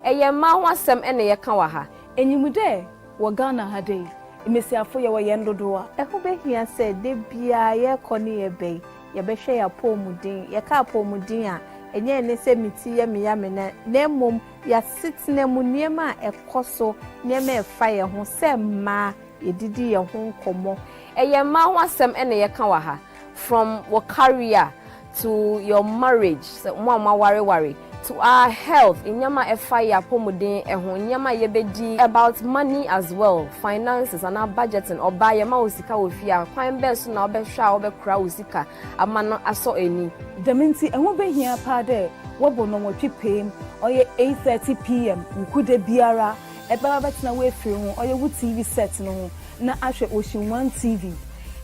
eye ma ho asem ene ye ka wa ha enyimude wo Ghana ha dey imesiafo ye wo yendodo a eho behia se de bia ye koni ye be ye behwe ya pomudin ye ka pomudin a enye ne se miti ye me na nemom ya sitne mu niema ekoso niema efa ye ho se ma edidi ye ho nkomo eye ma ho asem ene ye ka wa ha from your career to your marriage so mama worry to our health inyama efa ya pomudin ehun inyama yebedi about money as well finances and our budgeting oba ye ma osika ofia kwan be so na obehwa obekura osika amano aso eni deminti ehun behia pa de wobo no motwe pem oye 8:30 pm nkude biara eba betina we firi ho oye wu TV set no ho na ahwe Ocean 1 TV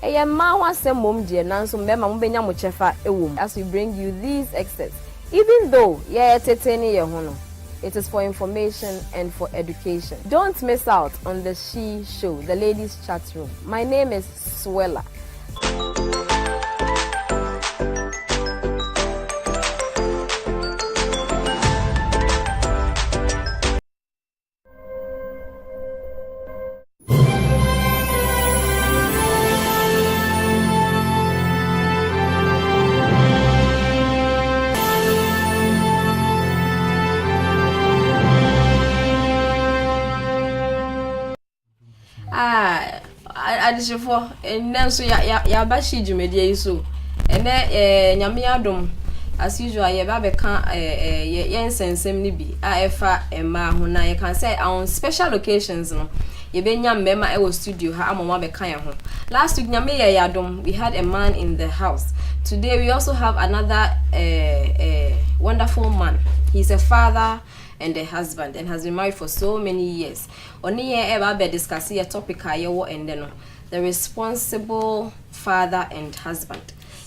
eye ma ho asem mom die nanso mbema mo benya mo chefa ewom as we bring you these excerpts. Even though it is for information and for education. Don't miss out on the She Show, the ladies' chat room. My name is Swella. Adishefo enenso ya bashi dwumedie yiso ene nyame adom as usual ye ba beka ye nsensem ni bi a efa ema ho na ye can say on special occasions no ye benya mmema e wo studio ha amoma beka ye ho. Last week nyame ye yadom we had a man in the house. Today we also have another wonderful man. He's a father and a husband and has been married for so many years. Oni ye eba be discuss a topic ayewo endeno. The responsible father and husband.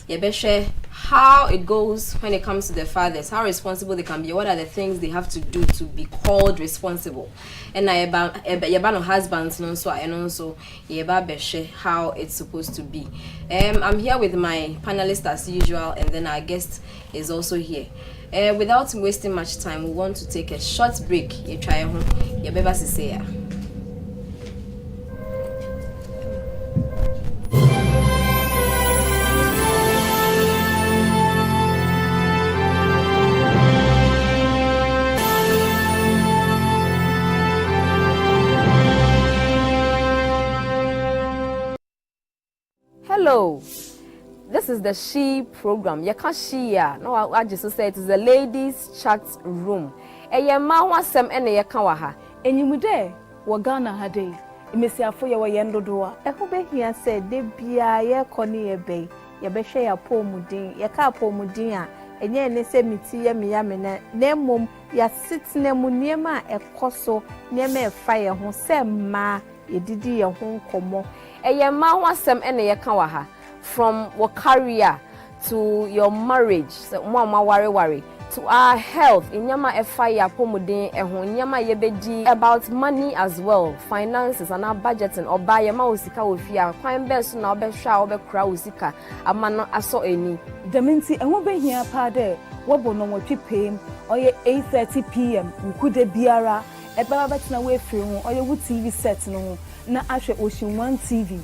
Yebeshe how it goes when it comes to the fathers, how responsible they can be, what are the things they have to do to be called responsible. And yebano husbands no so and also yeba beshe how it's supposed to be. I'm here with my panelists as usual, and then our guest is also here. Without wasting much time, we want to take a short break. You try home. Yebeba siseya. Hello. This is the She program. You can't she ya. No, I just say it is the ladies' chat room. Eye ma ho asem ene ye ka wa ha. Enyimude wo Ghana ha dey imesiafo ye wo yendodo a eho behia se de bia ye koni ye be ye behwe ya pomudin ye ka pomudin a enye ne se miti ye me na nemom ya sitne mu niema ekoso niema efa ye ho se ma edidi ye ho nkomo eye ma ho asem ene ye ka wa ha from your career to your marriage so mama worry to our health inyama efa ya pomudin ehun inyama yebedi about money as well finances and our budgeting oba ye ma osika ofia kwan be so na obehwa obekura osika amano aso eni deminti ehun behia pa de wobo no motwe pem oye 8:30 pm nkude biara eba betina we firi ho oye wu TV set no ho na ahwe Ocean 1 TV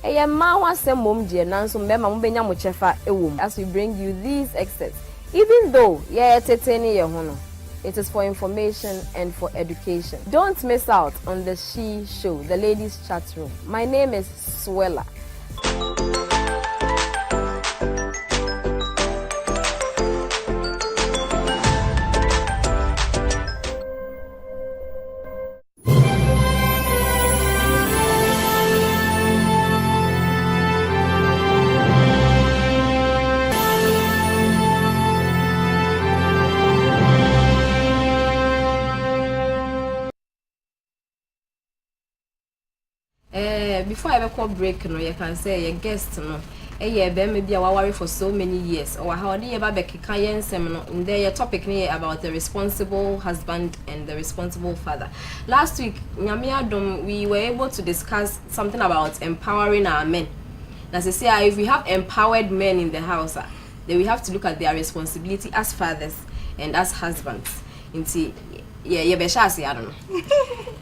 eye ma ho asem mom die nanso mbema mo benya mo chefa ewom as we bring you these excerpts. Even though it is for information and for education. Don't miss out on the She Show, the ladies' chat room. My name is Swella. Before I ever break, no, you can say a guest, no. Maybe I worry for so many years. Or how do you ever in their topic about the responsible husband and the responsible father. Last week, we were able to discuss something about empowering our men. As I say, if we have empowered men in the house, then we have to look at their responsibility as fathers and as husbands. yeah, Beshasi, I don't know.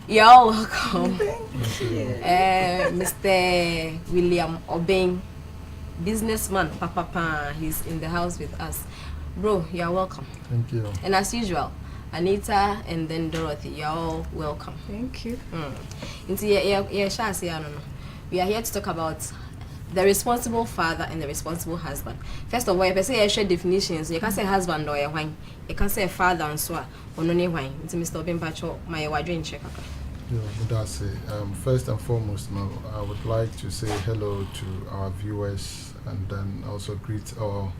You're all welcome. Mr. William Obeng, businessman, Papa, he's in the house with us. Bro, you're welcome. Thank you. And as usual, Anita and then Dorothy, you're all welcome. Thank you. We are here to talk about the responsible father and the responsible husband. First of all, if I say share definitions, you can say husband or wine, you can say father and so on no wine. It's Mr. Bimpacho, my wardrobe check. That's it. First and foremost, now I would like to say hello to our viewers and then also greet all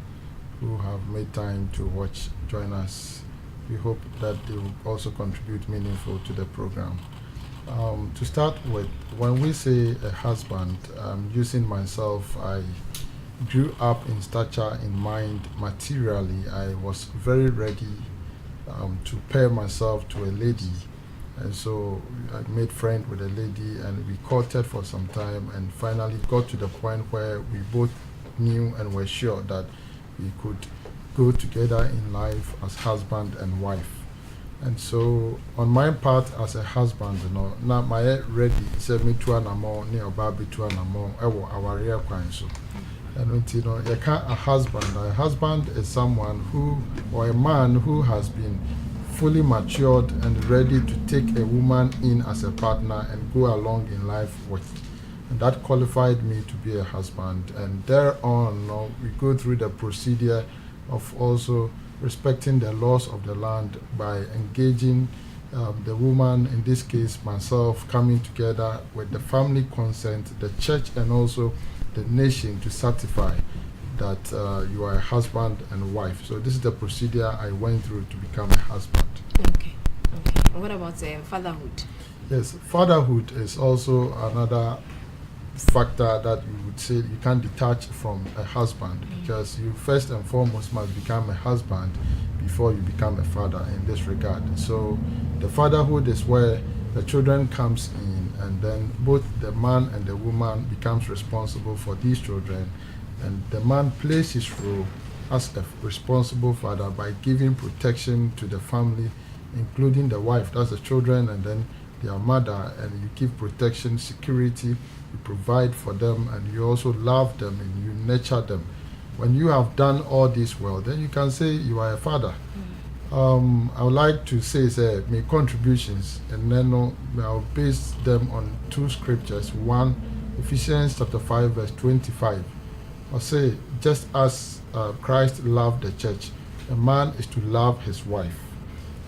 who have made time to join us. We hope that they will also contribute meaningful to the program. To start with, when we say a husband, using myself, I grew up in stature, in mind, materially. I was very ready to pair myself to a lady. And so I made friends with a lady and we courted for some time and finally got to the point where we both knew and were sure that we could go together in life as husband and wife. And so on my part as a husband, now my ready said me to an amount near Barbie to an amount our real crime. So and you can't a husband is someone who or a man who has been fully matured and ready to take a woman in as a partner and go along in life with. And that qualified me to be a husband. And thereon, we go through the procedure of also respecting the laws of the land by engaging the woman, in this case myself, coming together with the family consent, the church and also the nation to certify that you are a husband and wife. So this is the procedure I went through to become a husband. Okay. And what about fatherhood? Yes, fatherhood is also another factor that you would say you can't detach from a husband, because you first and foremost must become a husband before you become a father in this regard. So the fatherhood is where the children comes in and then both the man and the woman becomes responsible for these children, and the man plays his role as a responsible father by giving protection to the family, including the wife, that's the children, and then their mother, and you give protection, security, you provide for them, and you also love them and you nurture them. When you have done all this well, then you can say you are a father. I would like to say make contributions, and then I'll base them on two scriptures. One, Ephesians chapter 5 verse 25. I'll say, just as Christ loved the church, a man is to love his wife.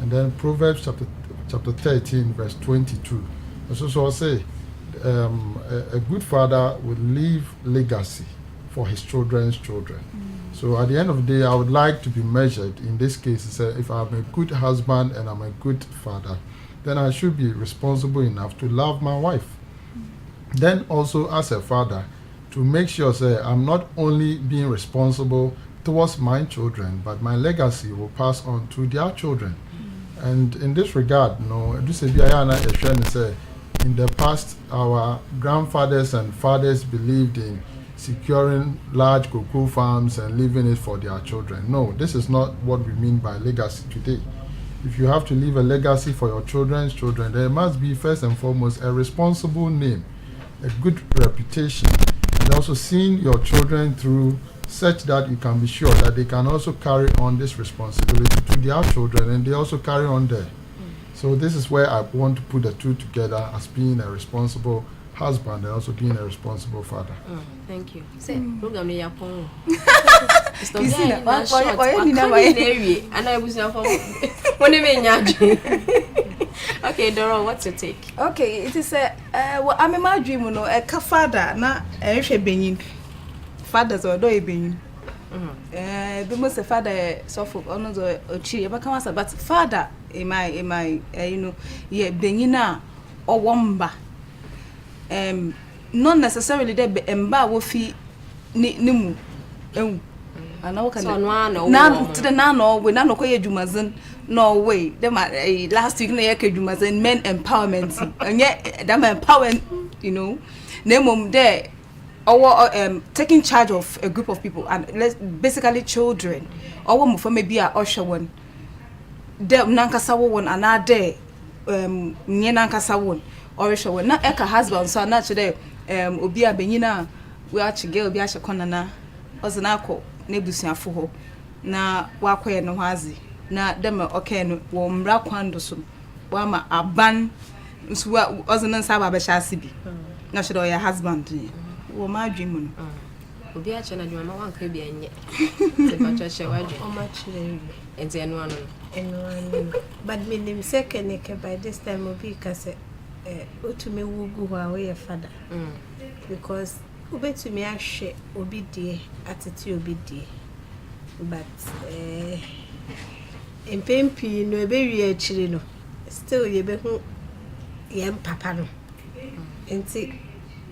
And then Proverbs chapter 13 verse 22. So I'll say, a good father will leave legacy for his children's children. So at the end of the day, I would like to be measured. In this case, if I'm a good husband and I'm a good father, then I should be responsible enough to love my wife. Then also as a father, to make sure I'm not only being responsible towards my children, but my legacy will pass on to their children. And in this regard, in the past, our grandfathers and fathers believed in securing large cocoa farms and leaving it for their children. No, this is not what we mean by legacy today. If you have to leave a legacy for your children's children, there must be first and foremost a responsible name, a good reputation, and also seeing your children through such that you can be sure that they can also carry on this responsibility to their children and they also carry on there. So this is where I want to put the two together as being a responsible husband and also being a responsible father. Thank you. Say, program ni yapon. Okay, Doro, what's your take? Okay, it is I'm my dream, a father, na benyin. Fathers or do benyin. The most father suffer on the chi, but father, benina or wamba. Not necessarily there be emba wo fi nimu ana wo kana na to the nano we na no koye dwumazin no way them last week na ye ka dwumazin men empowerment and that empowering na mom there or taking charge of a group of people and basically children or mo for maybe a usher one de nankasa wo won ana de nye nankasa won orisho won na eka husband so na chede obi abenyina we achige obi ahye konana ozina akọ na ebusuafo ho na wakoye no hazi na dem okay no wo mra kwando so wa ma aban nso ozina nsaba be hyase bi na chede oya husband wo ma adwemu no obi ache na dwuma ma wanka bi anye se pa chache wadwe o ma chire enti eno anu but me nim second ke by this time obi ka se otumi wugu ho a we father because obetumi ahwe obi die atete obi die but empempi no ebewi achire no still ye be hu ye papa no enti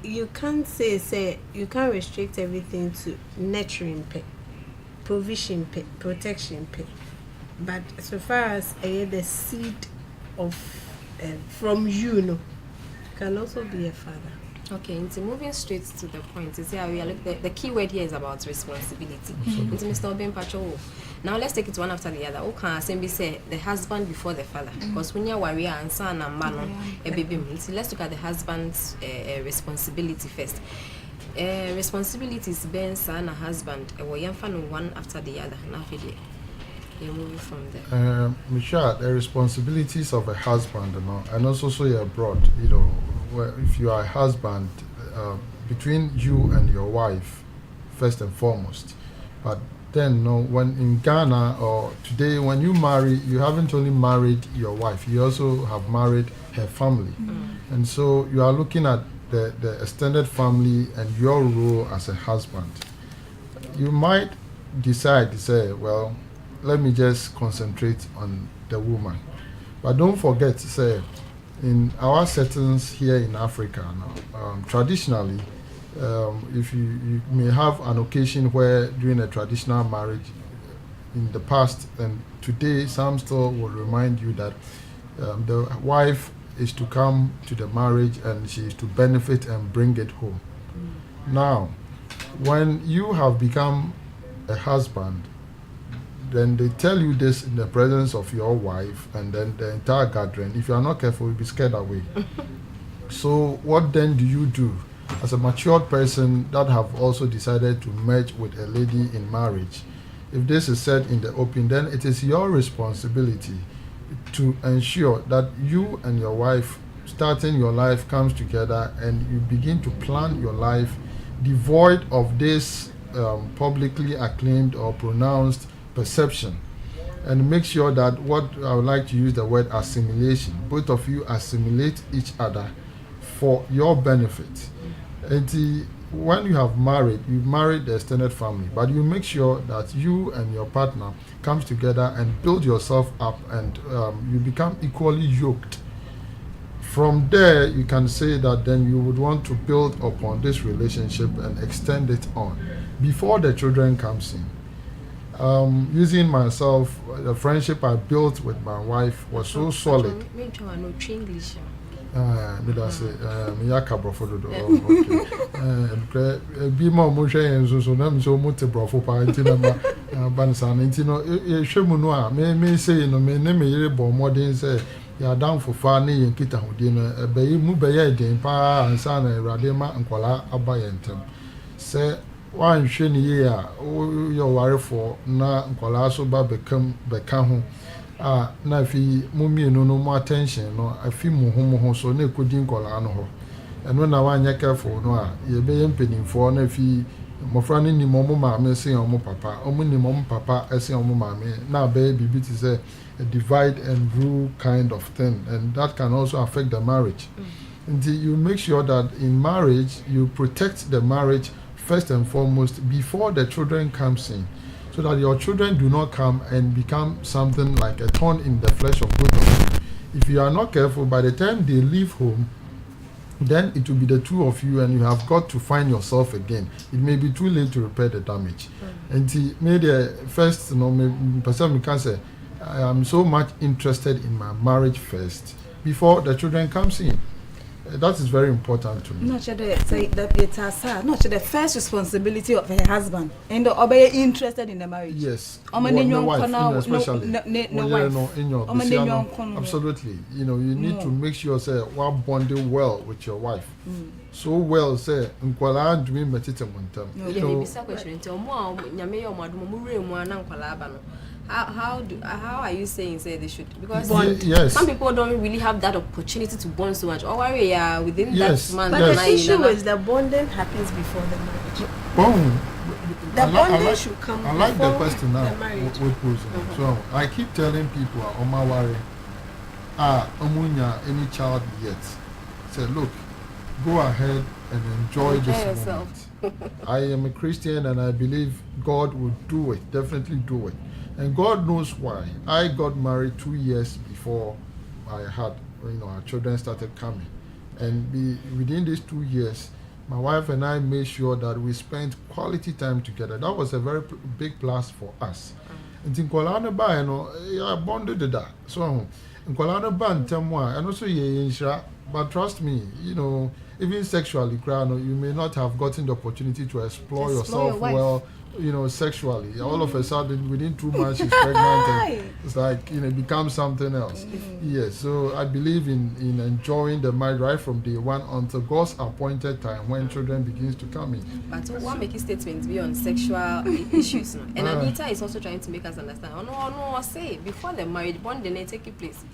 you can't say you can't restrict everything to nurturing pay, provision pay, protection pay, but so far as the seed of from you know can also be a father. Okay, into moving straight to the point, is here we are the key word here is about responsibility. Into Mr. Obin Pacho. Now let's take it one after the other. Okay, Sembi say the husband before the father. Because when you're warrior and son and man, a baby. So let's look at the husband's responsibility first. Responsibilities being son and husband. We young fan one after the other. Now you move from there. Michelle, the responsibilities of a husband, and also so you're abroad, if you are a husband, between you and your wife, first and foremost. But then, when in Ghana or today, when you marry, you haven't only married your wife, you also have married her family. And so you are looking at the extended family and your role as a husband. You might decide to say, well, let me just concentrate on the woman. But don't forget to say, in our settings here in Africa now, traditionally, if you may have an occasion where during a traditional marriage in the past and today, some still will remind you that the wife is to come to the marriage and she is to benefit and bring it home. Now, when you have become a husband, then they tell you this in the presence of your wife and then the entire gathering. If you are not careful, you'll be scared away. So what then do you do as a matured person that have also decided to merge with a lady in marriage? If this is said in the open, then it is your responsibility to ensure that you and your wife starting your life comes together and you begin to plan your life devoid of this publicly acclaimed or pronounced perception, and make sure that what I would like to use the word assimilation, both of you assimilate each other for your benefit. And when you have married, you've married the extended family, but you make sure that you and your partner comes together and build yourself up and you become equally yoked. From there, you can say that then you would want to build upon this relationship and extend it on before the children comes in. Using myself, the friendship I built with my wife was so solid. Be more motion so nam so muti brofo pa ntina ma bansa ntino ehwemu no a me say no me ne me yire bo modern say ya down for fa ne yenkita hodi no be yi mu be ya den pa ansa na awrade ma nkola aba yentem say wan hwe ne ye a yo warefo na nkola so ba beka ho na fi mu mienu no mo attention no afi mu ho so na ekodi nkola no ho eno na wanya careful no a ye be yempenimfo na fi mofra ne ni momo maame se omo papa omo ni momo papa ese omo maame na be bibi ti say a divide and rule kind of thing, and that can also affect the marriage. Until you make sure that in marriage you protect the marriage first and foremost before the children comes in, so that your children do not come and become something like a thorn in the flesh of both of you. If you are not careful, by the time they leave home, then it will be the two of you and you have got to find yourself again. It may be too late to repair the damage. And maybe first, person can say, I am so much interested in my marriage first before the children comes in. That is very important to me. Not say that not the first responsibility of her husband, and obey interested in the marriage. Yes, no wife, especially in your absolutely. You know, you need to make sure say we're bonding well with your wife. So well, say nkwala ndumi metete montam. You know, bisa question nti omo nyame yo madumo mu re mu ana nkwala aba no. How are you saying say they should? Because some people don't really have that opportunity to bond so much. Or worry, within that month. But the issue is the bonding happens before the marriage. Bond. The bonding should come. I like the question now. The marriage. So I keep telling people, Oma worry, omunya any child yet. Say, look, go ahead and enjoy this moment. I am a Christian and I believe God will do it. Definitely do it. And God knows why. I got married 2 years before I had, our children started coming. And within these 2 years, my wife and I made sure that we spent quality time together. That was a very big plus for us. And in Kolana Ba, I bonded that. So, in Kolana Ba and Temwa, and also but trust me, even sexually, you may not have gotten the opportunity to explore yourself well. Sexually, all of a sudden within 2 months she's pregnant and it's like it becomes something else. Yes, so I believe in enjoying the marriage right from day one until God's appointed time when children begins to come in. But one making statements be on sexual issues, and Anita is also trying to make us understand. No, say before the marriage bonding take place.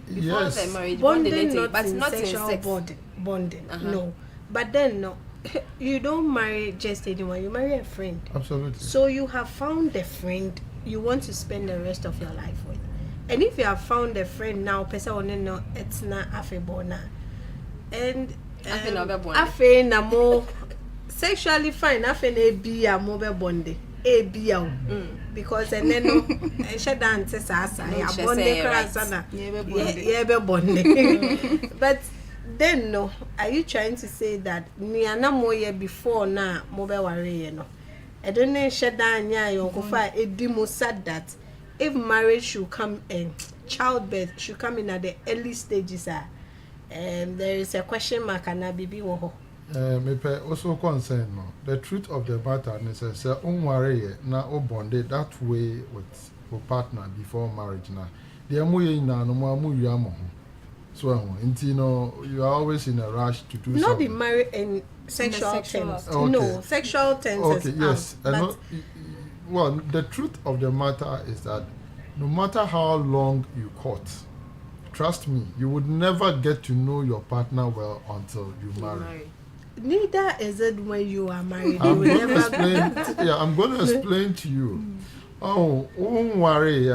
Before the marriage bonding but not in sex. Bonding. No, but then no. You don't marry just anyone, you marry a friend. Absolutely. So you have found a friend you want to spend the rest of your life with. And if you have found a friend now, it's not affable. And afe na mo sexually fine, afe na be a mobile bonding. Because and then but then no, are you trying to say that niana moye before na mobile worry no? I don't know sheda your kofa edimo said that if marriage should come in, childbirth should come in at the early stages there is a question mark and bibi wo me also concern no. The truth of the matter is say worry na o bonded that way with your partner before marriage na. The amuye na no mo amu so, you are always in a rush to do something. Not be married in sexual terms. Okay. No, sexual terms. Okay, yes. Well, the truth of the matter is that no matter how long you court, trust me, you would never get to know your partner well until you marry. Neither is it when you are married. I'm going to explain to you. Oh, don't worry,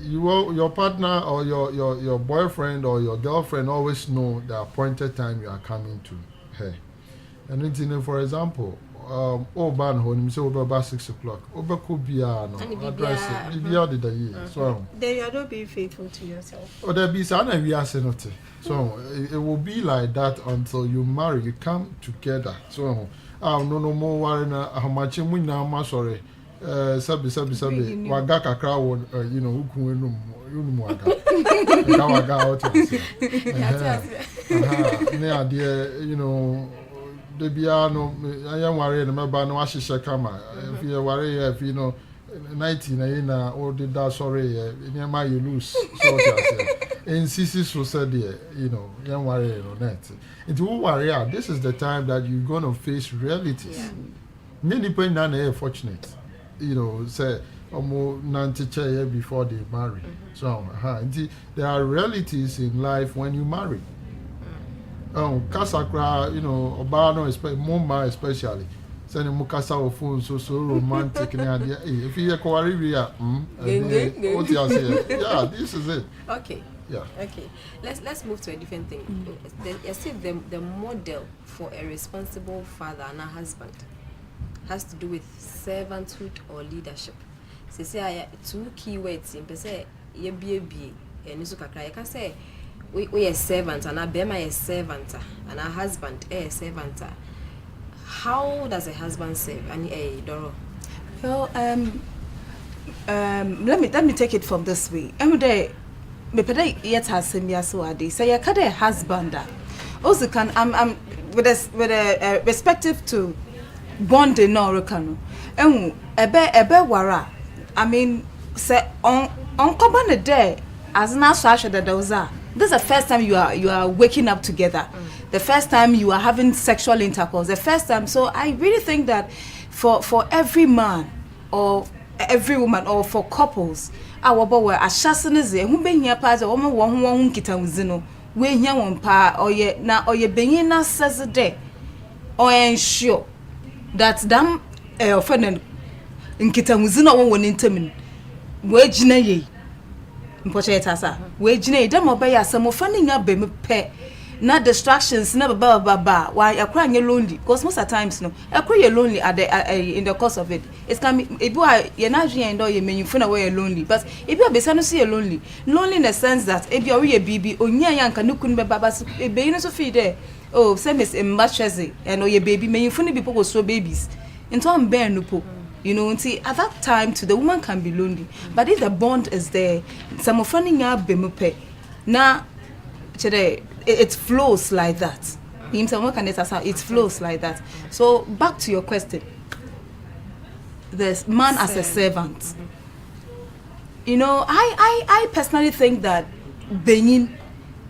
your partner or your boyfriend or your girlfriend always know the appointed time you are coming to her. And then, for example, ban home, say over 6 o'clock. Over could be no address it. So then you are not being faithful to yourself. Or there be some we are saying so it will be like that until you marry, you come together. So no more worry how much we now sorry. Sabi waga kakra wo ukun enum waga ka waga out ne ade de bia no ayan ware no meba no ahihye kama if you ware if 19 na o did that sorry near my you lose so in CC so said yan ware no net it will worry. This is the time that you're going to face realities. Many people are fortunate. Say nanti chair before they marry. So there are realities in life when you marry. Kasakra, Obano, Mumba especially. Send Mukasa of phone so romantic. If you yeah, this is it. Okay. Yeah. Okay. Let's move to a different thing. I see the model for a responsible father and a husband has to do with servanthood or leadership. Say 2 key words in say ye be and so kakra. You can say we a servant and a bema a servant and a husband a servant. How does a husband serve? And a Doro? Well, let me take it from this way. Every day me pede yet has him yaso ade. Say you kada husband also can I'm with a respective to bonding no rekano ebe wara I mean say on come the day as na so ashe that those are this is the first time you are waking up together, the first time you are having sexual intercourse, the first time. So I really think that for every man or every woman or for couples our boy ashasinize hu behia pa ze wo won nkita uzino we hia won pa oye na oye benyin na says de or ensure that them offended nkita uzino won ntemi we gina ye mpoche tasa we gina dem obey asem ofani nya be me pe na distractions na baba why akra nye lonely because most of times no akra you lonely at the in the course of it it's can be ebi you na dwen endo you menyimfo na we lonely but ebi obesa no see you lonely in the sense that ebi o we bibi onya yanka ne kunu be baba ebe no so feed there oh same is in matches and o ye baby menyimfo ne people go so babies into am ben no po. You know, see, at that time, too, the woman can be lonely. But if the bond is there, some of bemupe, now, today, it flows like that. It flows like that. So, back to your question. The man as a servant. You know, I personally think that being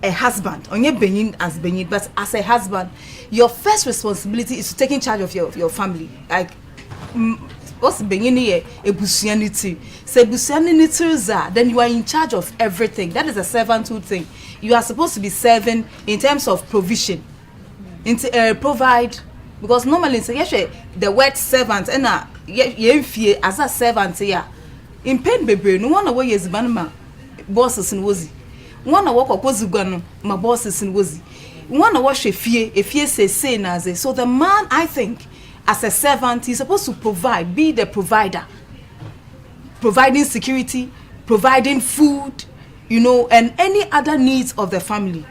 a husband, only being as being, but as a husband, your first responsibility is to take in charge of your family. Like, what's being here? Ebusianity. Say ebusianity, then you are in charge of everything. That is a servanthood thing. You are supposed to be serving in terms of provision, provide. Because normally, say yes, the word servant, and as a servant here, in pain baby, no one away is banama bosses in wozy. One walk of Wozugano, my bosses in wozy. One wash a fear say naze. So the man, I think, as a servant, he's supposed to provide, be the provider, providing security, providing food, you know, and any other needs of the family.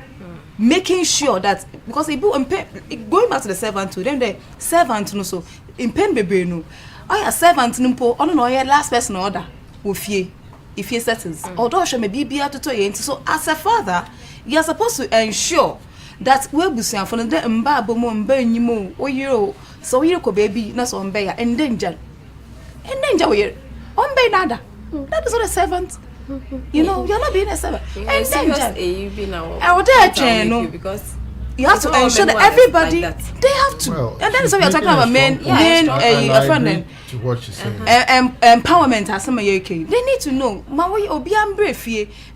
Making sure that, because going back to the servant too, then the servant no so in pen baby no, a servant no po, oh no, last person order with ye if he settles. Although she may be able to so as a father, you are supposed to ensure that we be saying for the mba bomo mba nyimo o yiro. So you could baby, not so unbear, and danger. And danger, unbear nada. That is not a servant. You know, you're not being a servant. And danger. You've been now. I would dare channel because you have to ensure that everybody they have to. Well, and that is what we are talking about men, a friend. To what she's saying. Empowerment has some UK. They need to know. Mawi obi ambre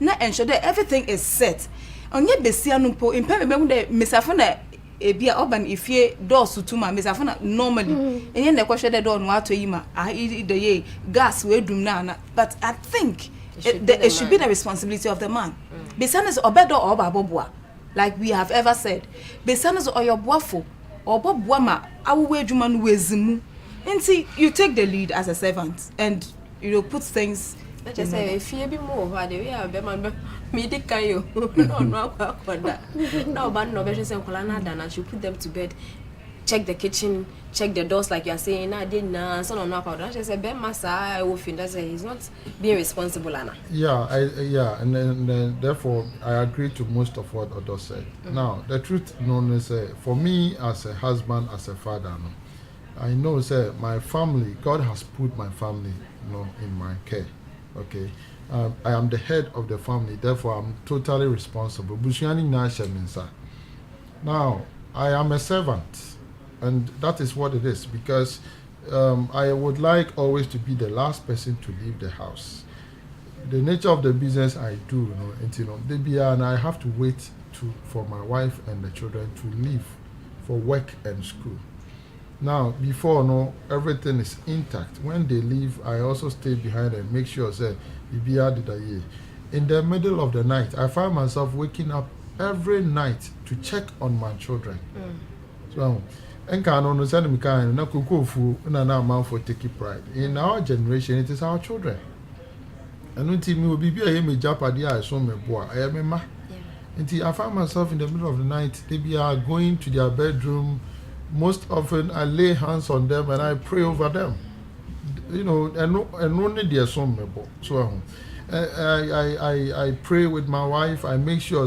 na ensure that everything is set. Onye besia no po impeme de mesafona ebia urban ifie doors to ma mesafona normally enye na kwhwe the door no ato yima the ye gas we dum na but I think it should be the responsibility of the man. Besan is obedo or baboboa like we have ever said. Besan is oyoboafo or boboa ma awu adwuma no wezimu. Nti you take the lead as a servant and you know put things. Let's just say if you be more over the way I be man me dey can you no akwa no ban no be say nkola na and you put them to bed, check the kitchen, check the doors like you are saying na dey na so no akwa that just say be massa I will feel that he's not being responsible ana. Yeah, and then therefore I agree to most of what Odo said. Now the truth is for me as a husband, as a father, I know say my family, God has put my family in my care. Okay, I am the head of the family, therefore I'm totally responsible. Now, I am a servant, and that is what it is, because I would like always to be the last person to leave the house. The nature of the business I do, and I have to wait for my wife and the children to leave for work and school. Now, before everything is intact. When they leave, I also stay behind and make sure that in the middle of the night, I find myself waking up every night to check on my children. So, for taking pride. In our generation, it is our children. And when me will be a Japadi, I saw me boy. I am a ma. I find myself in the middle of the night. They are going to their bedroom. Most often I lay hands on them and I pray over them, and only their son. So I pray with my wife. I make sure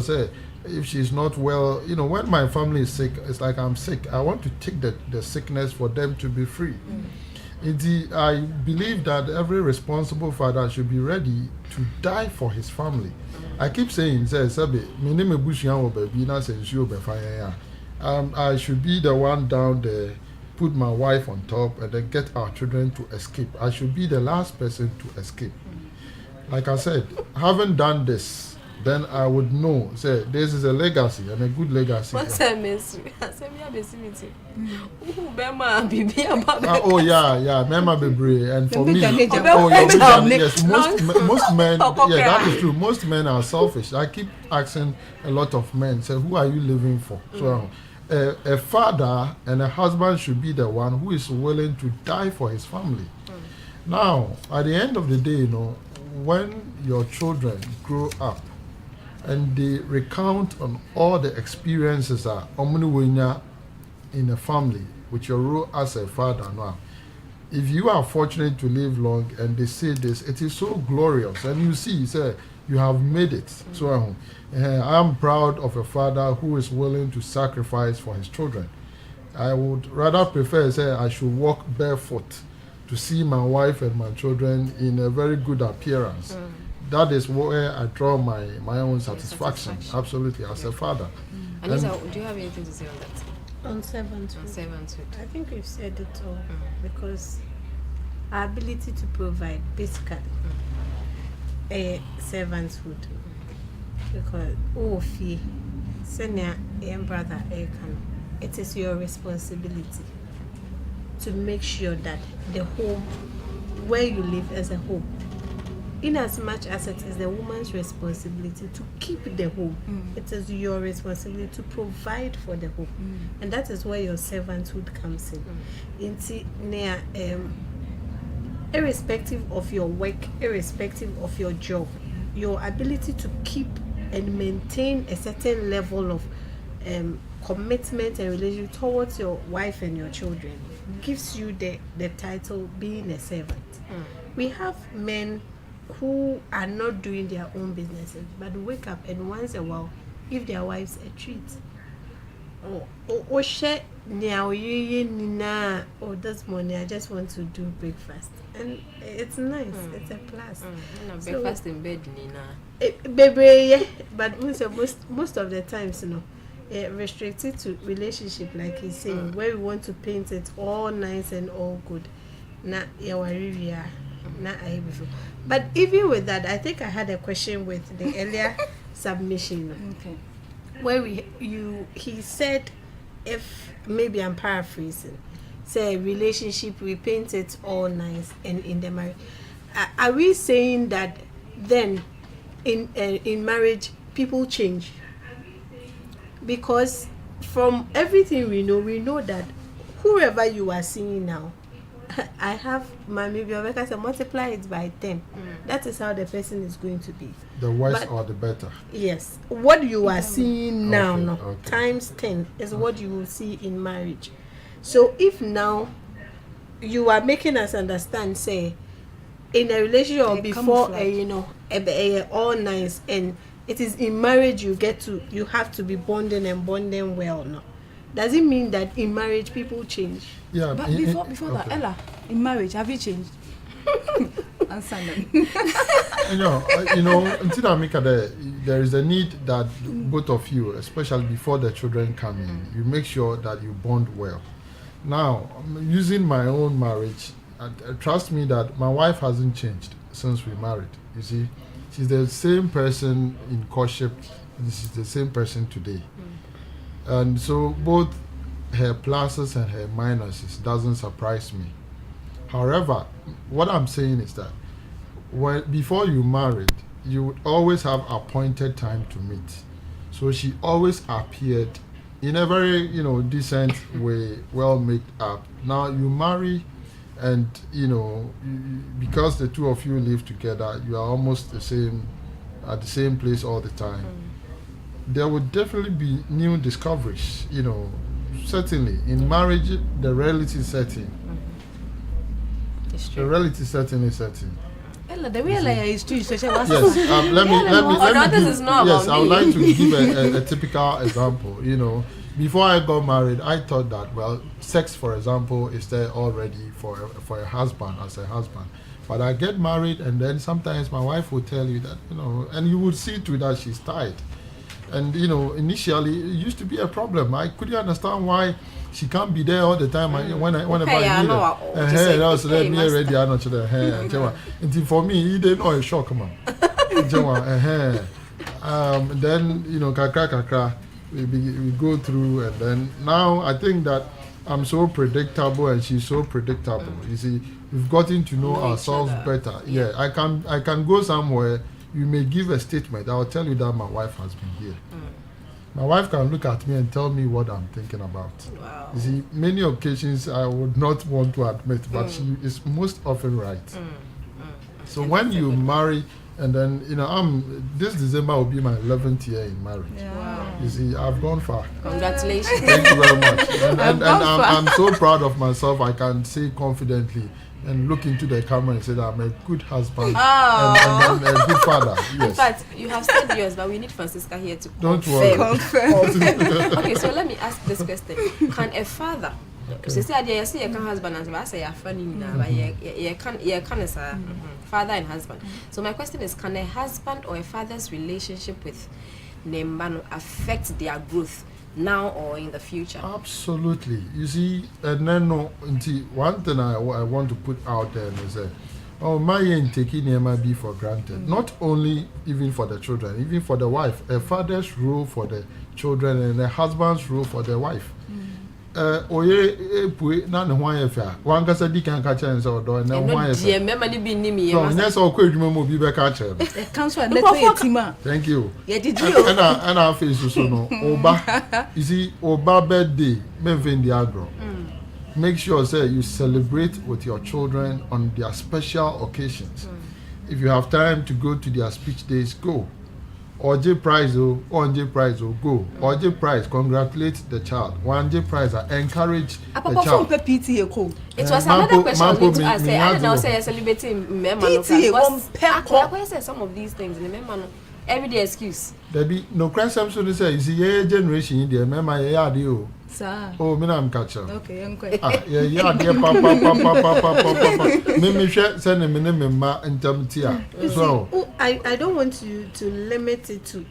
if she's not well, when my family is sick, it's like I'm sick. I want to take the sickness for them to be free. I believe that every responsible father should be ready to die for his family. I keep saying, I should be the one down there, put my wife on top, and then get our children to escape. I should be the last person to escape. Like I said, having done this, then I would know, say, this is a legacy and a good legacy. What's that means? Oh yeah, Mema Bebre, and for me, yes, most men, yeah, that is true. Most men are selfish. I keep asking a lot of men, say, who are you living for? So, a father and a husband should be the one who is willing to die for his family. Now, at the end of the day, when your children grow up and they recount on all the experiences that in a family with your role as a father now, if you are fortunate to live long and they say this, it is so glorious, and you see, say, you have made it. So I'm proud of a father who is willing to sacrifice for his children. I would rather prefer, say, I should walk barefoot to see my wife and my children in a very good appearance. That is where I draw my own satisfaction. Absolutely, as a father. Anita, do you have anything to say on that? On servanthood. I think we've said it all, because our ability to provide, basically, a servanthood. Because senior brother, it is your responsibility to make sure that the home where you live as a home, in as much as it is the woman's responsibility to keep the home, it is your responsibility to provide for the home. And that is where your servanthood comes in. Irrespective of your work, irrespective of your job, your ability to keep and maintain a certain level of commitment and relationship towards your wife and your children gives you the title being a servant. We have men who are not doing their own businesses but wake up and once a while give their wives a treat. Share now this morning I just want to do breakfast, and it's nice. It's a plus. Breakfast in bed, Nina. Baby, but most of the times, restricted to relationship, like he's saying, where we want to paint it all nice and all good. But even with that, I think I had a question with the earlier submission. Okay. Where he said, if maybe I'm paraphrasing, say relationship we paint it all nice, and in the marriage, are we saying that then in marriage people change? Because from everything we know that whoever you are seeing now, I have maybe I can multiply it by 10. That is how the person is going to be. The worse or the better. Yes. What you are seeing now, Okay. times 10 is what you will see in marriage. So if now you are making us understand, say, in a relationship or before, all nice, and it is in marriage you have to be bonding well now. Does it mean that in marriage people change? Yeah. But before that, Ella, in marriage, have you changed? Answer them. Until I make there is a need that both of you, especially before the children come in, you make sure that you bond well. Now, using my own marriage, trust me that my wife hasn't changed since we married. You see, she's the same person in courtship, and she's the same person today. And so both her pluses and her minuses doesn't surprise me. However, what I'm saying is that before you married, you would always have appointed time to meet. So she always appeared in a very, decent way, well made up. Now you marry, and because the two of you live together, you are almost at the same place all the time. There would definitely be new discoveries, certainly. In marriage, the reality setting. The reality setting is setting. The real is too. So yes, let me this give, is not yes, about I would me. like to give a typical example. You know, before I got married, I thought that, well, sex, for example, is there already for a husband, as a husband. But I get married, and then sometimes my wife will tell you that, you know, and you would see to that she's tired. And, you know, initially, it used to be a problem. I couldn't understand why she can't be there all the time. Whenever I need her. That was me already. I'm not sure. And for me, he didn't know a shock, man. Then, you know, kakra, we go through, and then now I think that I'm so predictable and she's so predictable. You see, we've gotten to know ourselves better. Yeah, I can go somewhere. You may give a statement. I'll tell you that my wife has been here. My wife can look at me and tell me what I'm thinking about. Wow. You see, many occasions I would not want to admit, but she is most often right. So when you marry, and then, you know, this December will be my 11th year in marriage. Yeah. Wow. You see, I've gone far. Congratulations. Thank you very much. And I'm so proud of myself. I can say confidently and look into the camera and say that I'm a good husband and a good father. Yes. In fact, you have said yours, but we need Francisca here to Don't worry. Okay, so let me ask this question. Can a father, so say I say a husband and I say a funny now, but you can father and husband. So my question is, can a husband or a father's relationship with Nembano affect their growth now or in the future? Absolutely. You see, and then one thing I want to put out there is that my taking might be for granted. Not only even for the children, even for the wife. A father's role for the children and a husband's role for the wife. Na ne ho ayefa wan kasa di kan ka chen so do na ho ayefa ye mema ni bi ni mi so nya so ko adwuma mo bi be ka chen cancel and let me thank you yeah did you and our face so no oba you see oba birthday me vend the agro make sure say you celebrate with your children on their special occasions. If you have time to go to their speech days, go. OJ prize go. OJ prize, congratulate the child. 1J prize, encourage the child. It was another question I need to ask. I don't know, say you're celebrating PTA. Some of these things in the everyday excuse. There be no crime. Something say you see your generation in there. Remember your idea. Sir. Oh, me I'm catcher. Okay, uncle. Yeah, dear papa. Me share send me name ma intimtia. So I don't want you to limit it to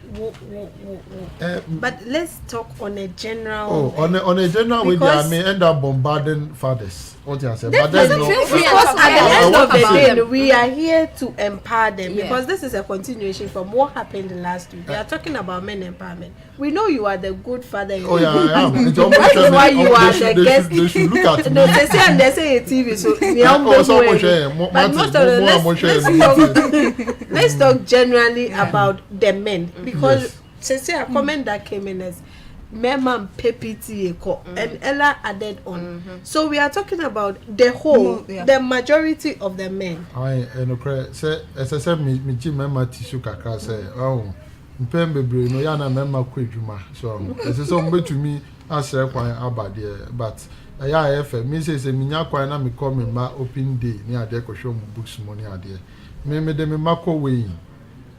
but let's talk on a general on a general way I may end up bombarding fathers. What you say? But then no, because at the end of the day we are here to empower them because this is a continuation from what happened last week. We are talking about men empowerment. We know you are the good father. Oh yeah, I am. That is why you are the guest. They should look at me. No, they say a TV, so but most of the let's talk generally about the men because since a comment that came in as Mema PPTA and Ella added on. So we are talking about the whole, the majority of the men. I say as I said, me Mema tissue kakra say mpembe bre no ya na Mema kwadwuma. So as somebody to me as kwan abade but ya efe me say minya kwan na me come ma open day ni ade ko show mu books money ade me de me mako we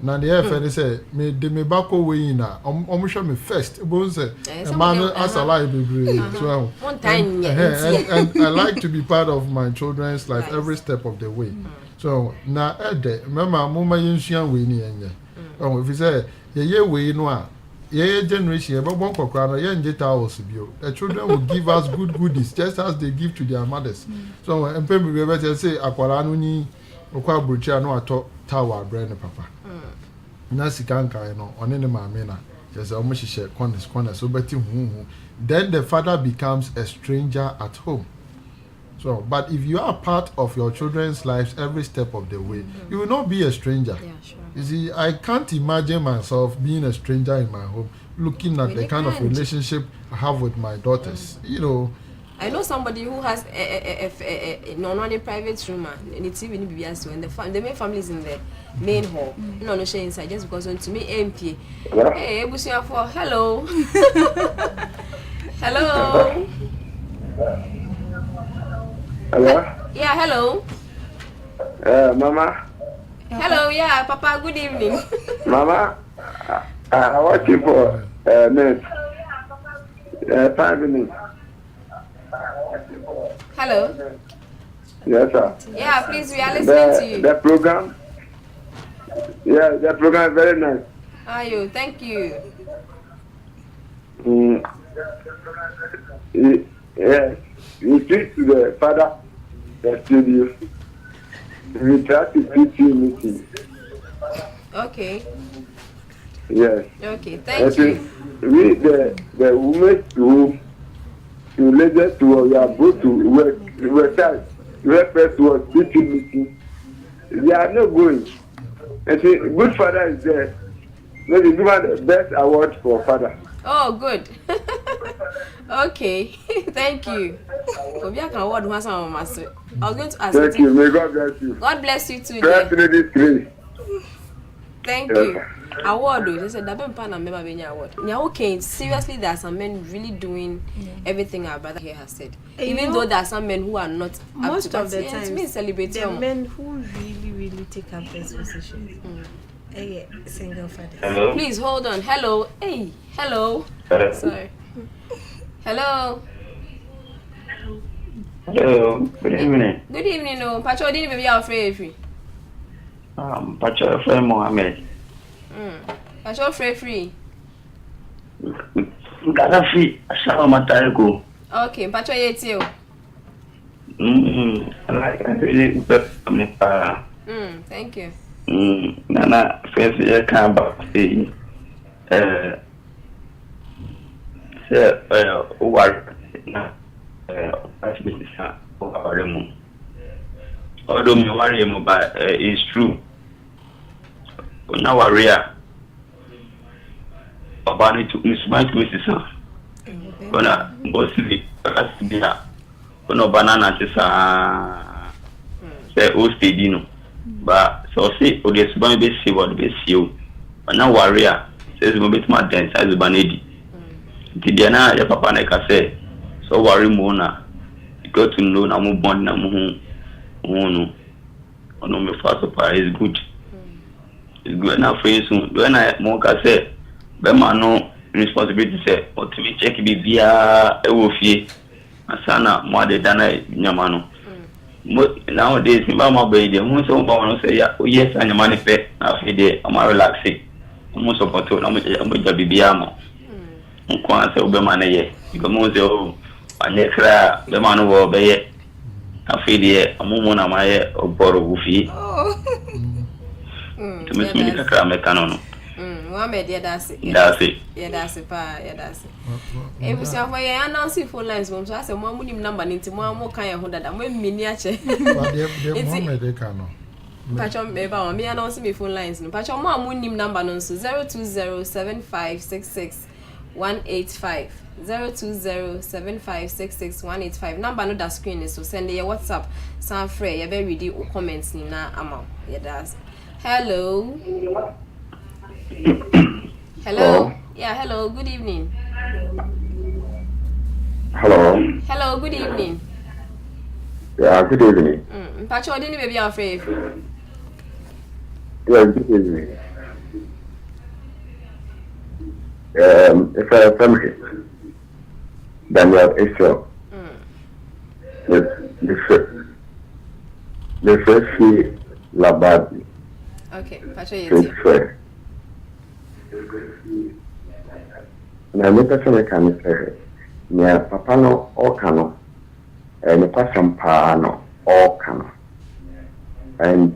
na the efe say me de me bako we na omo me first bo say man as alive be so one time and I like to be part of my children's life every step of the way. So na ede mama mo ma yensua we ni enye if you say ye we no a yeah, generation, the children will give us good goodies just as they give to their mothers. So, and people will say, Aqualanuni, Aqua Brucia, no, I tower, brand papa. Nasi Kanka, on any mamena, just almost share corner, so betty whom. Then the father becomes a stranger at home. So, but if you are part of your children's lives every step of the way, you will not be a stranger. Yeah, sure. You see, I can't imagine myself being a stranger in my home, looking at the kind of relationship I have with my daughters. You know, I know somebody who has a non private room and it's even BBS when the main family is in the main hall. No share inside just because when to me MP. Hey, Busia for hello. Hello. Hello? Yeah, hello. Mama? Hello, yeah, Papa, good evening. Mama, I want you for minute. 5 minutes. Hello. Yes, sir. Yeah, please, we are listening to you. The program. Yeah, the program is very nice. Ayo, thank you. Yes, you speak to the father, the studio. We try to teach you meeting. Okay. Yes. Okay, thank you. We the women who related to we are both to work time. We first was teaching meeting. They are not going. And see, good father is there. Maybe give us the best award for father. Oh, good. Okay, thank you. Obi aka award one some master. I was going to ask. Thank you. May God bless you. God bless you too. First Dear. lady three. Thank you. Award, though. They said that Ben Pan and Meba Benya award. Now, okay, seriously, there are some men really doing everything our brother here has said. Even though there are some men who are not. Most of the time, the men who really take up this position. Single father. Hello? Please hold on. Hello. Hey. Hello. Sorry. Hello. Hello. Good evening. Good evening. No, Pacho didn't be afraid. Pacho Frey Mohammed. Pacho free. Gaddafi, Ashawa Matareko. Okay, Pacho yetio. Like I really Thank you. Nana, first year can back say, what although me worry about it's true. Now warrior about it to inspire to Kona mostly asibia kono banana tisa say o stedino ba so say o dey suban be see what be see o na warrior says mo bit ma dance as banedi ti dia na ya papa na ka say so worry mo na you got to know na mo bond na mo no ono me fast pa is good. It's good now for you soon when I mo ka say be ma no responsibility say but me check be via ewofie asana mo de dana nyama no nowadays me ba ma be de mo so ba no say ya yes anyama ne pe na fe de am relax mo support na mo ja bibia mo nko an say obe ma na ye because mo say o anye kra be ma no wo be ye afi de amumu na ma ye oboro wofie to me me kakra me kanono Mohammed, yeah, that's it. That's it. Yeah, that's it. If we say for you, announce phone lines. So I say, "Mom, we need number. Ninti, mom, can you hold that? I'm miniature." Mohammed, they cannot. Patron, maybe me announce me phone lines. No, Patron, mom, we need number. No, so 0207566 185. 0207566 Number no that screen is so send your WhatsApp. Some free. You better read the comments. Nina, amount. Yeah, that's. Hello. Hello. Yeah, hello. Good evening. Hello. Hello, good evening. Yeah, good evening. Pacho, didn't baby afraid. Yeah, good evening. It's a family. Daniel Israel. The first Labadi. Okay, Pacho, yes. Na me person can say me papa no all cano me person pa no all cano. And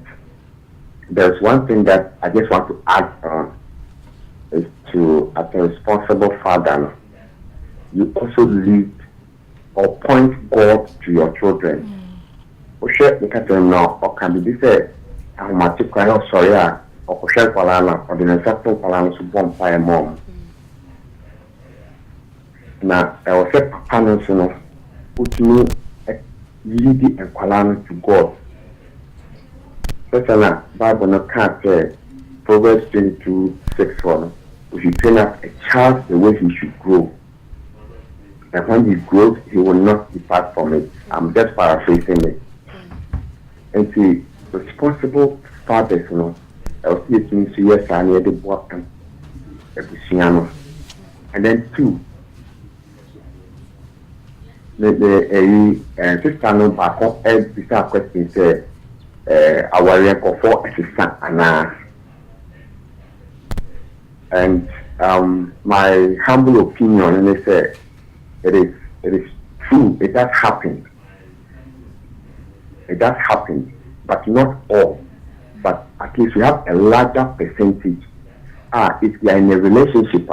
there's one thing that I just want to add on is to as a responsible father you also lead or point God to your children. O share the cattle now or can be this I'm sorry or share palana or the necessary palana to bomb by a mom. Now, I was a papa no put me lead and palana to God. Such a Bible no can't say Proverbs 22:6 if you train up a child the way he should grow. And when he grows, he will not depart from it. I'm just paraphrasing it. And see, responsible fathers, you know, I'll see it means yes, I need the bottom. And then 2, the sister no back up every question say our record for assistant and my humble opinion, and they say it is true, it does happen, but not all, but at least we have a larger percentage. If you are in a relationship,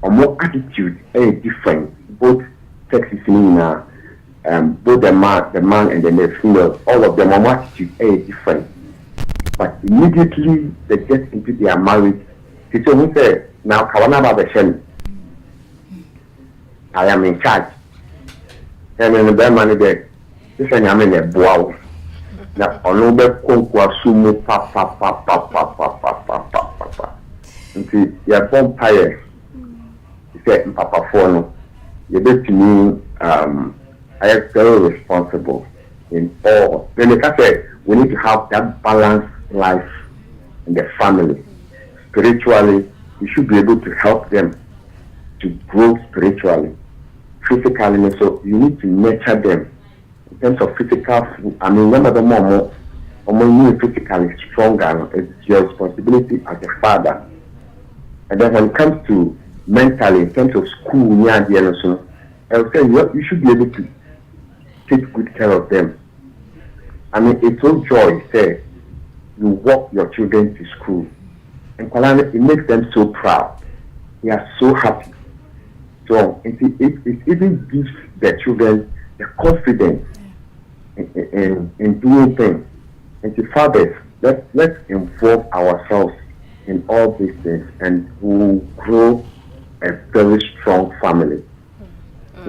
or more attitude is different, both sexes in both the man and the female, all of them, more attitude is different. But immediately they get into their marriage, they say, now Kawana Babashen, I am in charge. And then the man there, this is I'm in a bow. Now, on over Conqua Sumo, papa. Nti ya vampire say papa phone you bet to me I am very responsible in all. Then like I say, we need to have that balanced life in the family. Spiritually, we should be able to help them to grow spiritually, physically. So you need to nurture them in terms of physical. I mean, one of the more physically stronger. It's your responsibility as a father. And then when it comes to mentally, in terms of school, I would say you should be able to take good care of them. I mean, it's so joy, say, you walk your children to school. And it makes them so proud. They are so happy. So it even gives the children the confidence in doing things. And the fathers, let's involve ourselves in all these things, and we will grow a very strong family.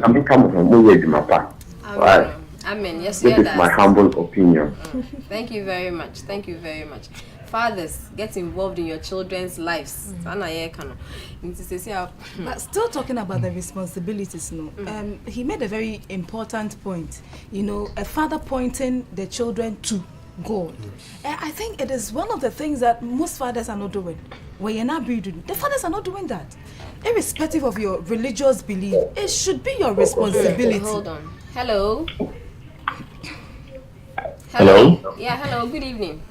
I mean, come on, my part. Right. Amen. Yes, this is my humble opinion. Thank you very much. Thank you very much. Fathers, get involved in your children's lives. But still talking about the responsibilities, he made a very important point. You know, a father pointing the children to God. I think it is one of the things that most fathers are not doing. When you're not doing, the fathers are not doing that. Irrespective of your religious belief, it should be your responsibility. Hold on. Hello. Hello. Yeah, hello. Good evening.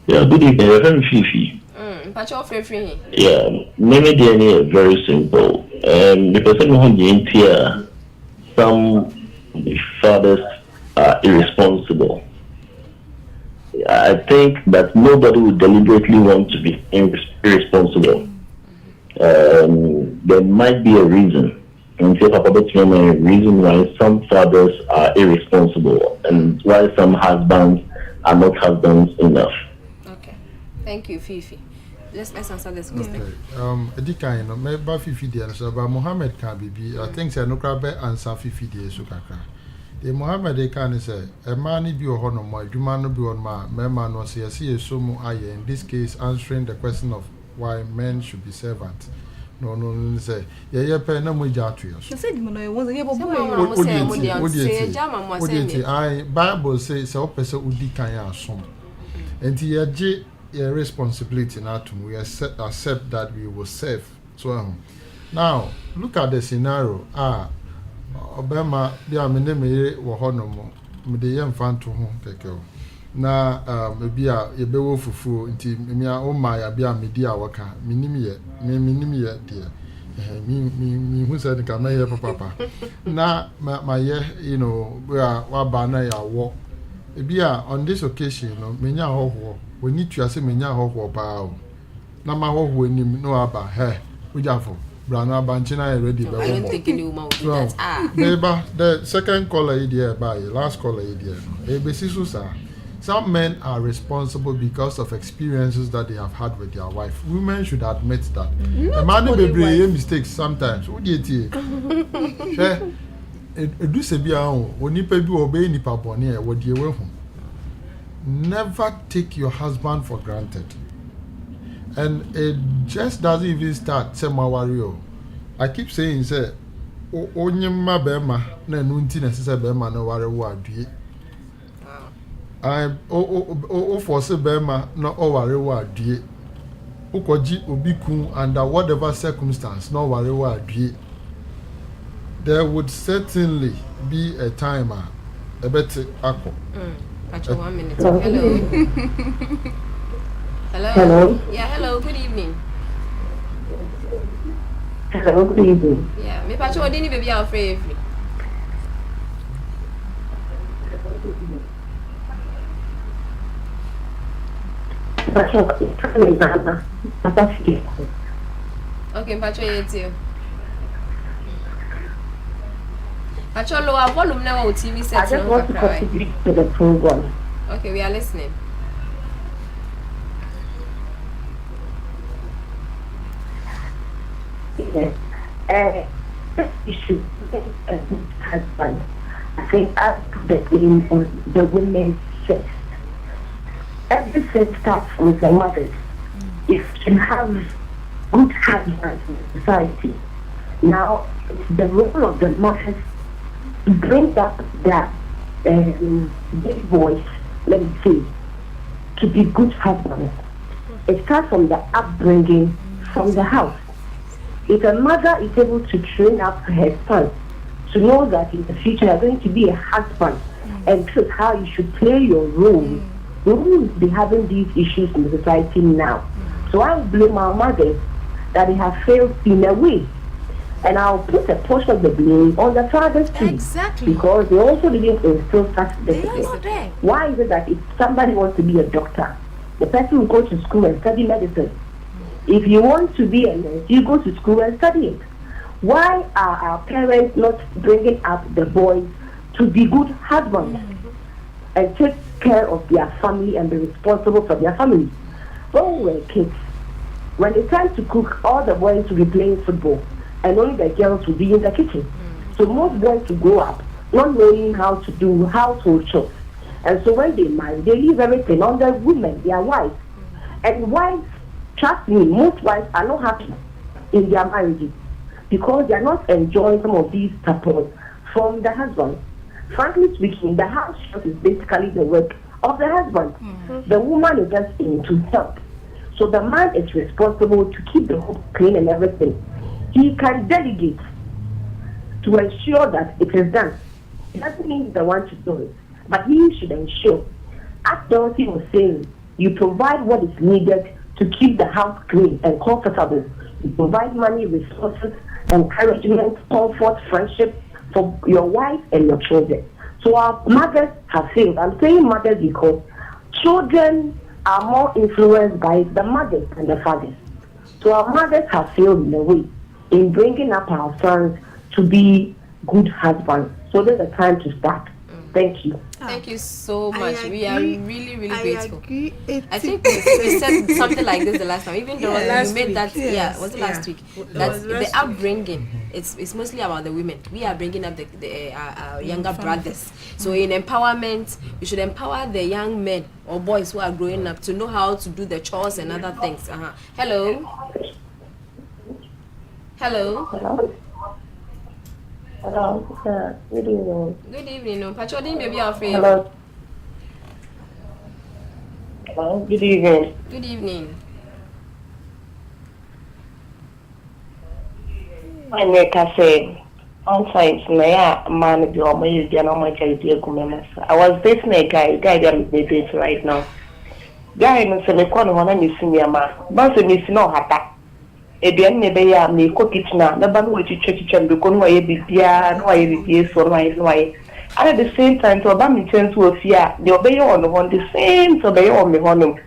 Yeah, good evening. You're very Fifi. Yeah, maybe the idea is very simple. The person who here, some fathers are irresponsible. I think that nobody would deliberately want to be irresponsible. There might be a reason, and a reason why some fathers are irresponsible and why some husbands are not husbands enough. Okay, thank you, Fifi. Let's answer this question. Okay. Maybe Fifi dear, so but Mohammed can be. I think say no crab answer Fifi dear so kakra. The Mohammed can say a man be a honor, my man be on my man was here. See so in this case answering the question of why men should be servants. No, say yeah, pen no more jaturios. I Bible says so person udi kanya some. And the responsibility now to we accept that we will serve. So now look at the scenario. Obama bia me ne me wo hono mo me de ye mfa nto ho keke na bia ye bewo fufu nti me a o ma ya bia me di awoka minim ye de mi hu se ka na ye papa na ma ye you know wa ba na ya wo bia on this occasion no me nya hoho we need to ase me nya hoho ba o na ma hoho enim no aba he ujafo Brana Banchina ready. I don't think any woman would do that. Neighbor, the second caller idea by last caller idea. Some men are responsible because of experiences that they have had with their wife. Women should admit that. A man may make mistakes sometimes. What do you think? Do say be when you pay obey ni paponi what you will. Never take your husband for granted. And it just doesn't even start. Say my warrior. I keep saying, say, onyema bema na nunti na sisa bema na warrior wadie. I for se bema no worry what die. Ukoji obiku under whatever circumstance no worry what die. There would certainly be a timer a better ako. Actually, 1 minute. Hello. Hello. Hello. Yeah, hello. Good evening. Hello, good evening. Yeah, me pacho didn't baby afraid. Okay, pacho you. Pacho lower volume now on TV set. I just want to contribute to the program. Okay, we are listening. Yes. This issue, husband, I think I put the blame on the women first. Everything starts with the mothers. If you have good husbands in society, now it's the role of the mothers to bring up that big boys, let me say, to be good husbands. It starts from the upbringing from the house. If a mother is able to train up her son to know that in the future you're going to be a husband and this is how you should play your role, we won't be having these issues in the society now. So I will blame our mothers that they have failed in a way. And I'll put a portion of the blame on the fathers too. Exactly. Because they also didn't instill such discipline. not there. Why is it that if somebody wants to be a doctor, the person will go to school and study medicine? If you want to be a nurse, you go to school and study it. Why are our parents not bringing up the boys to be good husbands and take care of their family and be responsible for their family? When we were kids, when it's time to cook, all the boys will be playing football and only the girls will be in the kitchen. So most boys will grow up not knowing how to do household chores. And so when they marry, they leave everything on the women, their wives. And wives, trust me, most wives are not happy in their marriages because they are not enjoying some of these support from the husband. Frankly speaking, the house chores is basically the work of the husband. The woman is just in to help. So the man is responsible to keep the home clean and everything. He can delegate to ensure that it is done. It doesn't mean he's the one to do it, but he should ensure. As Dorothy was saying, you provide what is needed to keep the house clean and comfortable. You provide money, resources, encouragement, comfort, friendship for your wife and your children. So our mothers have failed. I'm saying mothers because children are more influenced by the mothers than the fathers. So our mothers have failed in a way in bringing up our sons to be good husbands. So there's a time to start. Thank you. Thank you so much. We are really, really grateful. Agree. I think we said something like this the last time. Even though you made that, was it last week? That's the upbringing. It's mostly about the women. We are bringing up our younger brothers. So in empowerment, we should empower the young men or boys who are growing up to know how to do the chores and other things. Hello. Hello. Hello. Good evening. Good evening. No, Pachodin, baby, afraid. Hello. Hello. Good evening. Good evening. My neck, I say, on science, I man, you are my I was dating a guy that I'm dating right now. Guy, no, so the corner one and you see me, ma. But the miss no hata. Edian maybe ya me cook it now. The band which you church and become why you be no way so why. And at the same time, to obey me turn to a fear, the obey on the one the same to obey on me on.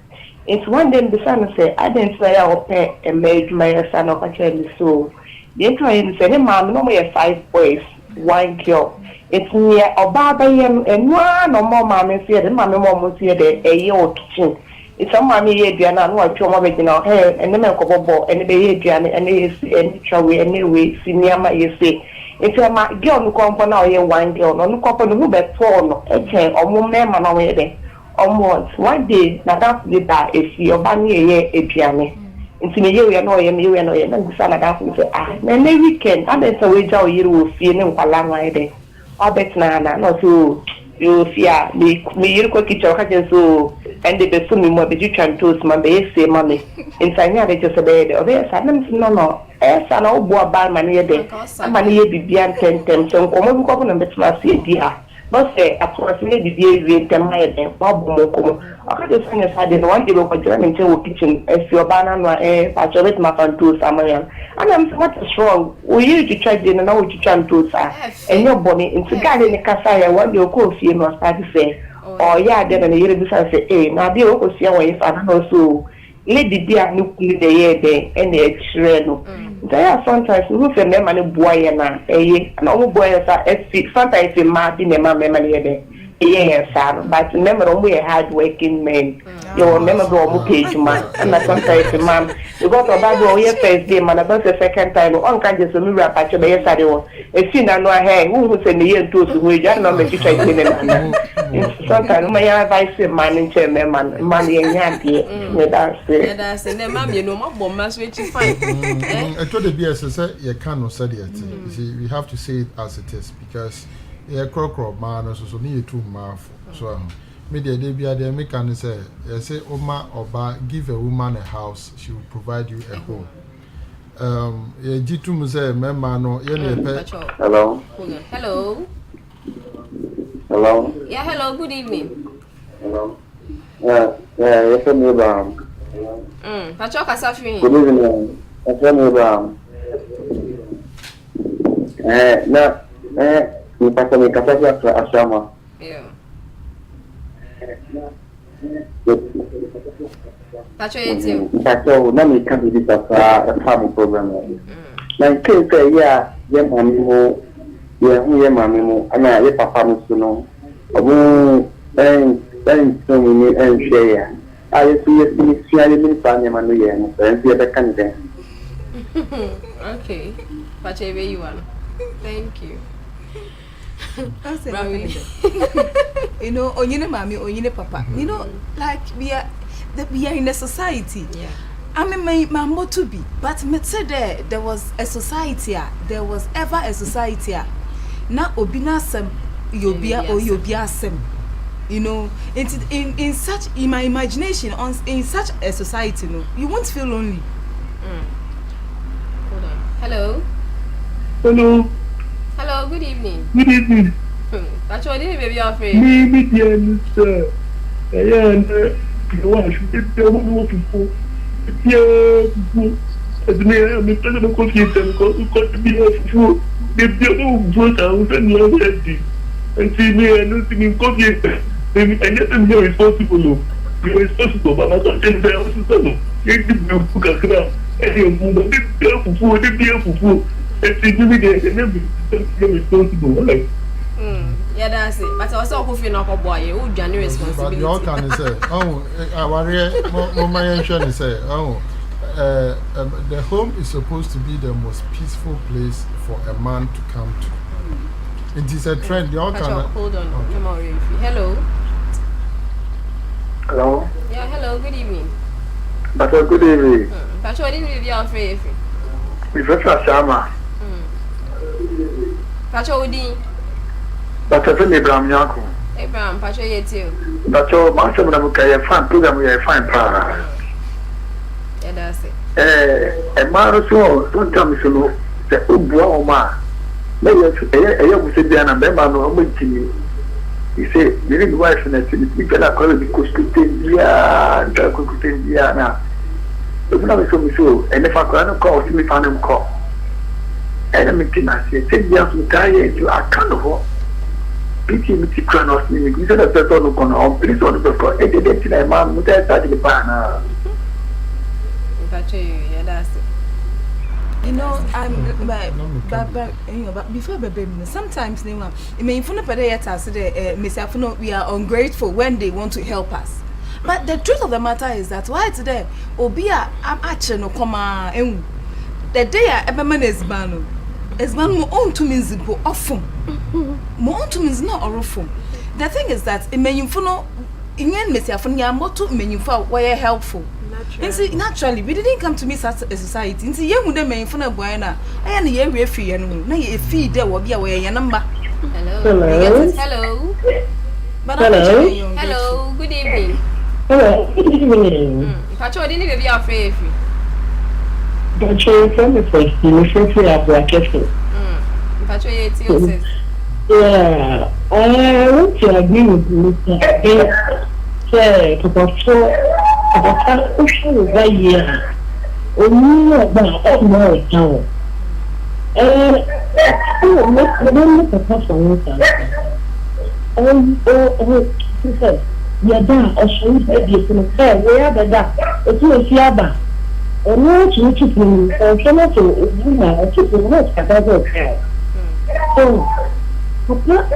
It's one day the son say, I didn't say I will pay and made my son of a child so. The entire say, man, no more 5 boys, 1 girl. It's near Obaba and one or more mammy fear, the mammy almost here a year or kitchen. It's a mammy Adriana, no, I show my original hair, and the milk of a ball, and the baby Adriana, and any trouble anyway, senior my say. It's a girl who come for now, 1 girl, no couple who bet 4 a chain or more man on away there. Almost 1 day, now that's the that if you're banning a Adriana. It's in a year, and the son of that will say, then the weekend, and that's a way how you will feel no Palama. I bet Nana, not so you see me you ko kitchen ka je so and the be me mo be you try to ma be say mama inside ya de just be de obe sa no sa na obo aba ma ne de ama ne ye bibia tentem so nkomo bi ko na betuma se di ha no say approximately bibia we tema ye de ba bo mo ko aka de sanya sa de no one day ko jira me wo kitchen e fi oba na no pa cho bet ma fan to samarian and I'm so what is wrong we you to try de na wo to try to sa and your body into gale ne kasa ya one day ko fi no start say oh yeah de na yere bi sa say na bi o ko sia wo ye fa na no so lady dia no kuli de ye de and e chire no there are sometimes who say me man boy na na o boy sa sometimes e ma di ne ma me man ye de yes but remember we are hard working men you remember go page man and sometimes mom you got to bad go your first day man about the second time on can just me rap at your yesterday one e see na no hey who say me here to we just no me try to man sometimes my advice man in chair man yen yanti me that's it na mom you know my bomb mas which is fine I told the BS say you can't say it you see we have to say it as it is because crocro man so need too mouth so media dey be there make can say you say oma oba give a woman a house she will provide you a home you jitum say mema no you hello yeah hello good evening hello yes me ba pacho kasafin good evening yes me ba ni pasa mi kapasa asama pacho yetio pacho na mi kan bi pasa farm program na ke ya ye mami mo ye mami mo ana ye papa mo suno obu so mi share aye su ni siale mi pa ni manu ye mo en ye be kan de okay pacho be you one thank you you know, onyine mami, onyine papa. You know, like we are in a society. Yeah. I mean, my motto be, but me say there was a society. There was ever a society. Na obina sem yobia or yobia sem. You know, in my imagination, in such a society, no, you won't feel lonely. Hold on. Hello. Hello, good evening. Good evening. That's what did baby afraid. Me, sir. You want to get the one people. As me, I'm a president of the got to be a fool. If you don't vote out and you're ready. And see me, I don't think in coffee. And yet I'm not responsible. You're responsible, but I can't tell you I was a son. You did the book a crap. And you're moving. They're beautiful. And see me there, and you're responsible. Like, yeah, that's it. But I was also feeling like a boy. You would generate responsibility. But you all can say, I worry. My intention is say, the home is supposed to be the most peaceful place for a man to come to. It is a trend. You all can. Hold on. Okay. Hello. Hello. Yeah, hello. Good evening. But good evening. Pacho, what did you afraid? Professor Shama. Pacho, Udi. But I think Abraham Yanko. Abraham, Pacho, yetio. But your master of a fine program, we are fine para. Yeah, that's it. A man so don't tell me so. The Ubuama. Maybe a young Sibian and Bemba no me. He said, you need wife and you can call it because to Tindia and Tindia now. But now so, and if I can't call, me find him call. And I'm thinking, I said, take me out to tie you. I can't afford. Pity me to crown us. We said a person who can on please on the floor. I did it to my mom, with that started the banner. Yeah, that's it. You know, but before baby, sometimes they want. I mean, if you know, Miss Afuno, we are ungrateful when they want to help us. But the truth of the matter is that why today, Obia, I'm actually no comma, and the day I ever man is banu. As man more on to means go often. More on to means not awful. The thing is that it may you follow in Messia from your motto, may you fall where helpful. Naturally, we didn't come to me such a society. In the young woman may phone a buena. I am the area free and now you feed there will be away your number. Hello. Hello. Hello. Hello, good evening. Hello, good evening. Pacho, didn't you be afraid? But you're from the first, you listen to your bracket. Pacho, it's Yeah, I want to agree with you. Say, about pushing over here. Only about all my town. I don't look at us on she said, you're done, or she said, you can say, where the duck, it's no Fiaba. Or no, you keep me, or cannot do, keep the work at other. So,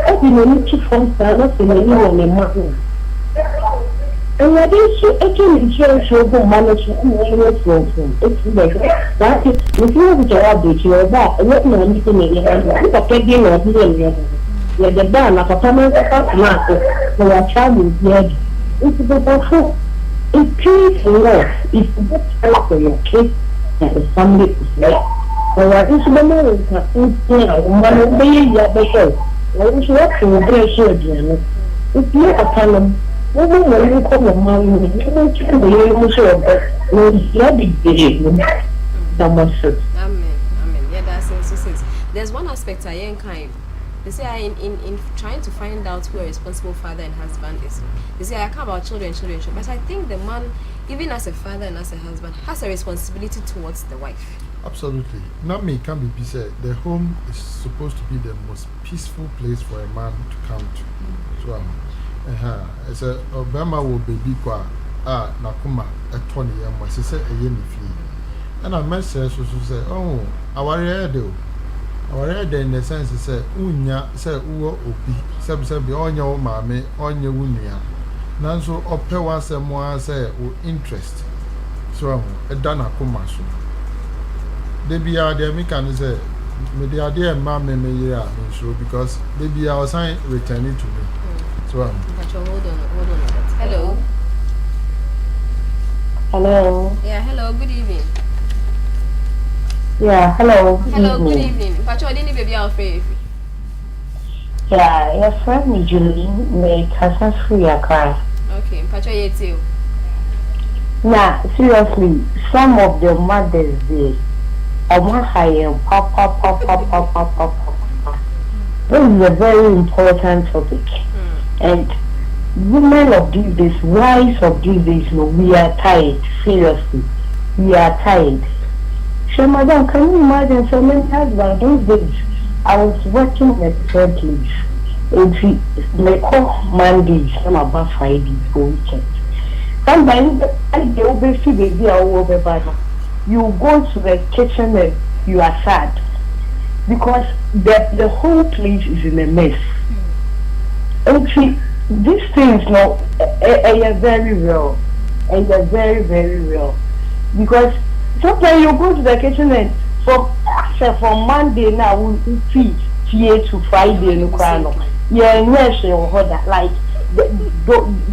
everyone keep from silence in a new one in Martin. And I didn't see any insurance over management from it's like that. If you have to update you about what no anything in your hand, I can't be no other. Yeah, the ban of a permanent master for a child is dead. It's the buffer. It pays a lot. It's the best for your kids and the family is there. So I think the moment one of the bishop, I wish what to be children. It's not a problem. When you come on my room, you don't tell me you're sure, but no, big deal. Amen. Yeah, that's it. There's one aspect I ain't kind. They say in trying to find out who a responsible father and husband is. They say I care about children, but I think the man, even as a father and as a husband, has a responsibility towards the wife. Absolutely. Not me can be said. The home is supposed to be the most peaceful place for a man to come to. So it's a Obama will be kwa nakuma a 20 years. She said a year and I message so say, oh, our radio. Our in the sense is say, unya say uwo obi sebi onya o mame onya wunia nanso ope wa say mo say o interest so e dana koma so de bia de me can say me de ade ma me year so because de bia was sign return it to me so hold on. Hello. Yeah, hello, good evening. Yeah, hello. Good evening. Pacho, didn't baby afraid? Yeah, your friend me Julie make her free a car. Okay, Pacho, you too. Nah, seriously, some of the mothers there, I want higher papa. This is a very important topic. And women of these days, wives of these days, no, we are tired. Seriously, we are tired. So, madam, can you imagine so many husbands those days? I was working at the place. It's like Mondays, I'm about Friday for weekend. Sometimes I go baby you go to the kitchen and you are sad because the whole place is in a mess. And see, these things now are very real. And they're very, very real. Because sometimes you go to the kitchen and from Monday now we feed here to Friday no crown. Yeah, yes, like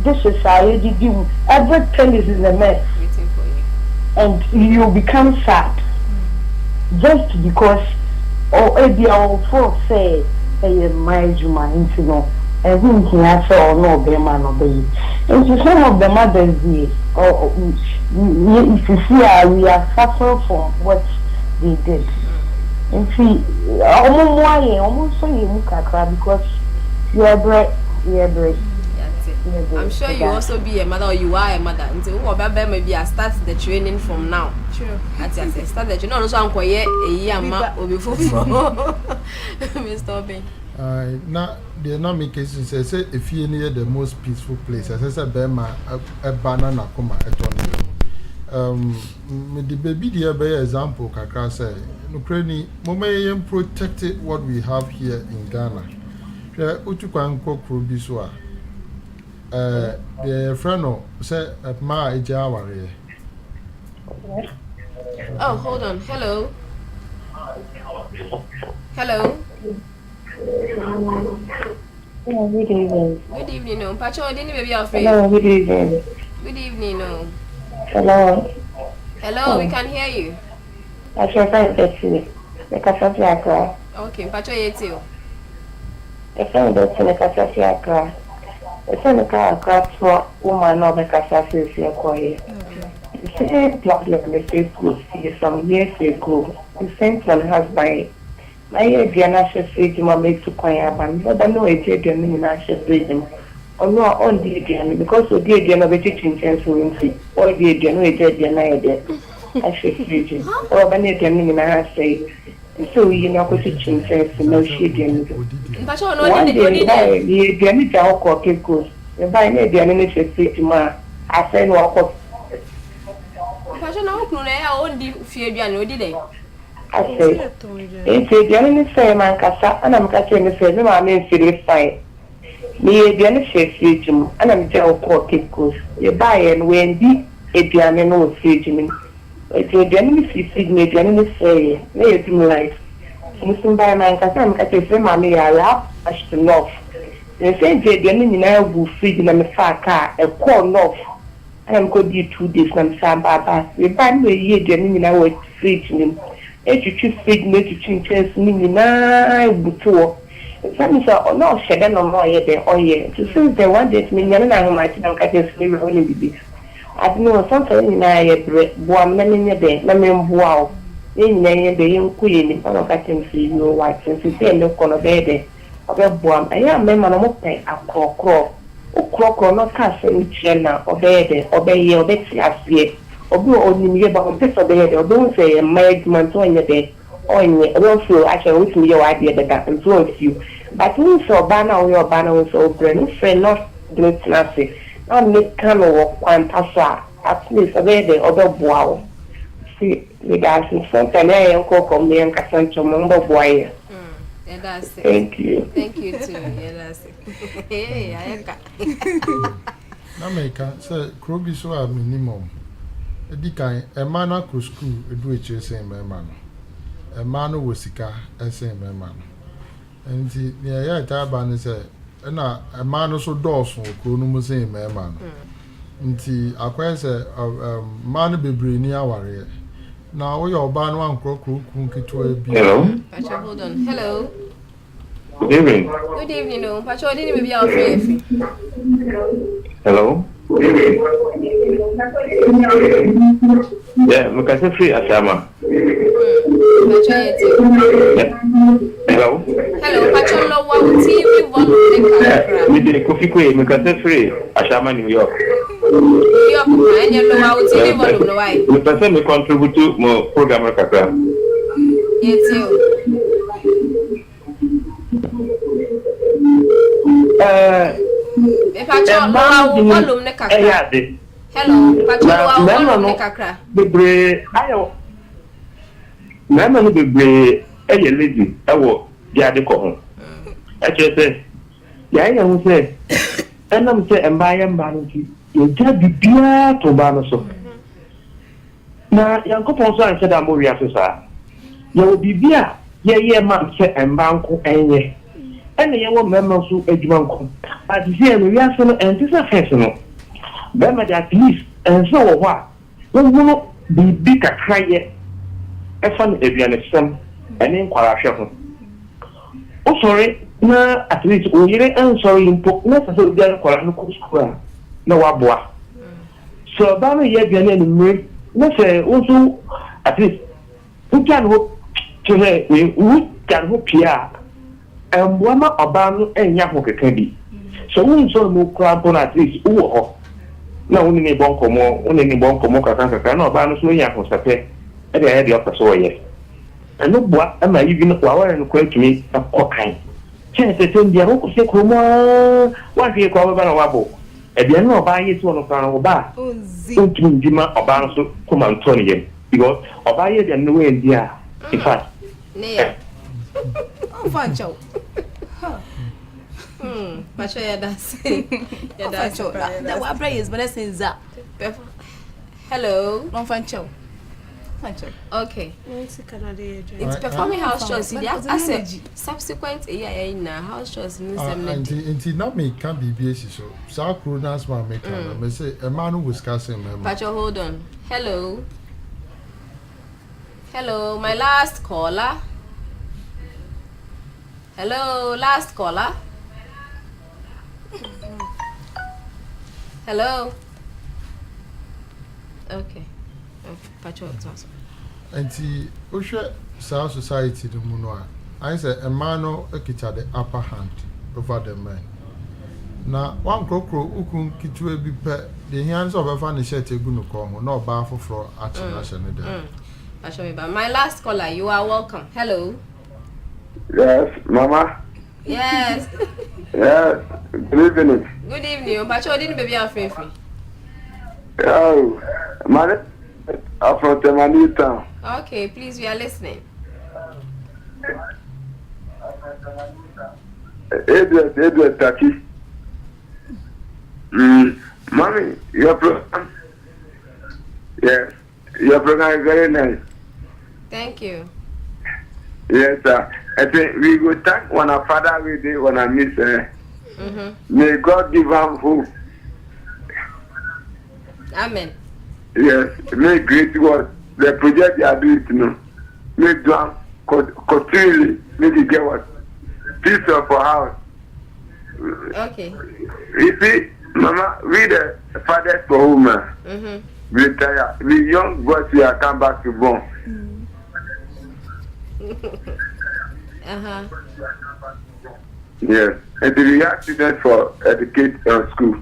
this is how you do. Everything is in a mess. Waiting for you. And you become sad. Just because maybe our folks say hey my Juma into no and who can say or no be man obey. And to some of the mothers here if you see how we are suffering from what they did. And see, almost so you because you are bread. I'm sure you also be a mother or you are a mother. Until maybe I start the training from now. True. Start the training. No, so I'm quite a year or before. Mr. Now, the economic cases say if you near the most peaceful place, as I said, Bema a banana coma at the baby dear by example, Kaka say, Ukraine, Momayan protected what we have here in Ghana. Utukan Kokubiswa. The friend said at my Jawari. Oh, hold on. Hello. Hello. Yeah, good evening. Good evening, no. Pacho, didn't baby afraid? Hello, good evening. Good evening, no. Hello. Hello, we can hear you. I can't find the okay, Pacho, you too. I found the Accra. It's a car for woman of the Cassassin. The same problem the same school some years ago. The same one has my Diana said you make to choir, but I know it's a national freedom. Or no, on the again because we did the other teaching chance or the Diana I should say, or Benedict and I say. So you know, go to change sense no shit and one day the need our cocky goes. The buy me the enemy should say to ma I say no up. Passion now own the fear and did they? I say it's the enemy say man casa and I'm catching the say no I mean feel fine. Me the enemy say to and I'm tell cocky goes. You buy and when the Edian no say to me. It's the enemy feed me, the enemy say, may it me life. Listen by my cousin, I say, Mammy, I laugh, I should love. They say, the enemy now will feed in a far car, a corn love. I am going to be 2 days from Sam Baba. We buy me a year, the enemy now will feed him. If you choose feed me to change chance, me, I would tour. Some is no shed and no more yet, or yet. To since the one day, me, and I might not catch a slave only be. I know something in I one many a day, Mammy wow. In the young queen, one of catching see you white since you say no corner bed. Of a bomb, I am member of a crow. O crock or not casting Jenna or bed or bay or Betsy as yet. Or go only me about this or bed or don't say a married man to in the day. Or in the don't feel I shall with me your idea that influence you. But we saw banner or your banner was so brand friend not great nothing. Not make kind of one passa, at least a bed or the wow. See, the guys in front and I am called me and Cassancho Mumbo boy. Thank you. Thank you too. Yeah, that's it. Hey, I got. Nameka say Krobi so a minimum. Edikan a man akro school edu eche say man. A man wo sika say man. Enti near ya ta ba ne say na a man so dɔɔso kro no mu say man. Nti akwa say man bebre ni aware. Now we are ban one crook kunkitu. Hello. Pacha, hold on. Hello. Good evening. Good evening, no. Pacha, didn't maybe our free. Hello. Yeah, we can free Asama. Pacha, hello. Hello, Pacha, no one TV one. We did a coffee queen, we can free Asama, New York. And you know how TV one. Why? We can contribute to more program. It's you. Pacha, volume ne kakra. Hello, Pacha, volume ne kakra. Bebre, ayo. Mama no bebre, eye lady, ewo, dia de ko ho. E che se, ya ya hu se, enam se embaye mba no ti, ye ja bibia to ba no so. Na yankopon so anse da mo wi aso sa. Ya wo bibia, ye ma se emba nko enye. Ene ye wo mema so adwuma nko. Adise no wi aso no entisa fese no. Be ma at least enso wo ho a. Wo no bibi kakra ye. Efan ebiane sem ene nkwara hwe ho. O sorry na at least o yire en sorry impo na so biane kwara no ko school na wa boa. So ba me ye biane ni me na se o so at least u kan ho tire u kan ho pia mama oba no enya ho keka bi. So we so no kra bon at least u ho. Na woni ni bon komo kaka na oba no so enya ho sape. E dey head up so ye. Eno boa ama yibi no wa no kwatumi akokan. Chese se ndia ho ko se kromo wa hwe kwa ba na wa bo. E bia no oba ye so no kan oba. Ontumi ndima oba no so kuma ntoni ye. Because oba ye dey no we ndia. In fact. Ne. Oh fancho. Pacha ya dance. Ya dance. That what pray is but let's say that. Hello. Non fancho. Okay. It's performing house chores. As a subsequent year in house chores means and not me can be BS so. South Koreans man make me say a man who was casting me. Pacha, hold on. Hello. Hello, my last caller. Hello, last caller. Hello. Okay. Pacho also. Enti ohwe South society the mu no I say a man no ekita the upper hand over the man. Na one krokro ukun kitwe bi pe the hands of a fan shirt egu no ko ho na oba foforo atena hye ne dem. Pacho me ba. My last caller, you are welcome. Hello. Yes, Mama. Yes. Yes. Good evening. Good evening. Pacho didn't baby am free. Oh, man, I'm from Temani town. Okay, please, we are listening. Edward Taki. Mommy, your program. Yes, your program is very nice. Thank you. Yes, sir. I think we will thank one our father we did when I miss. May God give him hope. Amen. Yes, make great work. The project you are doing, make them continually make it get what peace of our house. Okay. You see, Mama, we the fathers for women. We retire. We young boys we are come back to born. Yes, and we have students for educate school.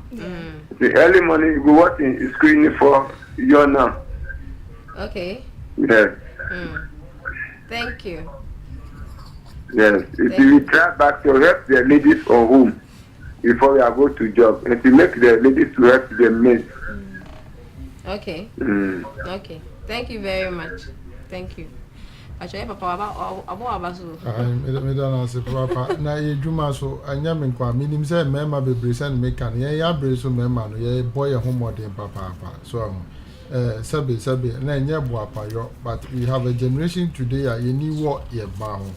The early morning we work in screening for you now. Okay. Yes. Thank you. Yes. If we try back to help the ladies on home before we are go to job, and to make the ladies to help the men. Okay. Okay. Thank you very much. Thank you. Actually, Papa, about so. Me don't say papa. Na ye dwuma so anya me kwa minim say mema bebre say make kan ye ya bre so mema no ye boy ye homodin papa. So sabe na nya bo apayo, but we have a generation today a ye ni wo ye ba ho.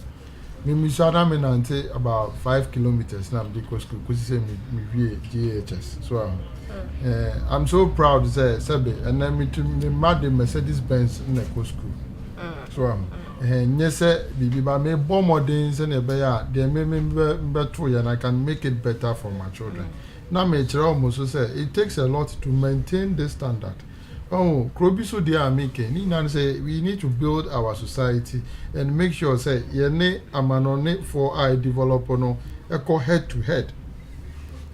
Me shada me nante about 5 kilometers na me go school cuz say me wie GHS. So I'm so proud to say sabe and then me to me mad Mercedes Benz na go school. So yes, bibi ba me bomodin se na be ya de me beto ya and I can make it better for my children. Na me chere almost say it takes a lot to maintain this standard. Oh, krobiso they are making. Ni na say we need to build our society and make sure say ye ne amanone for I develop no echo head to head.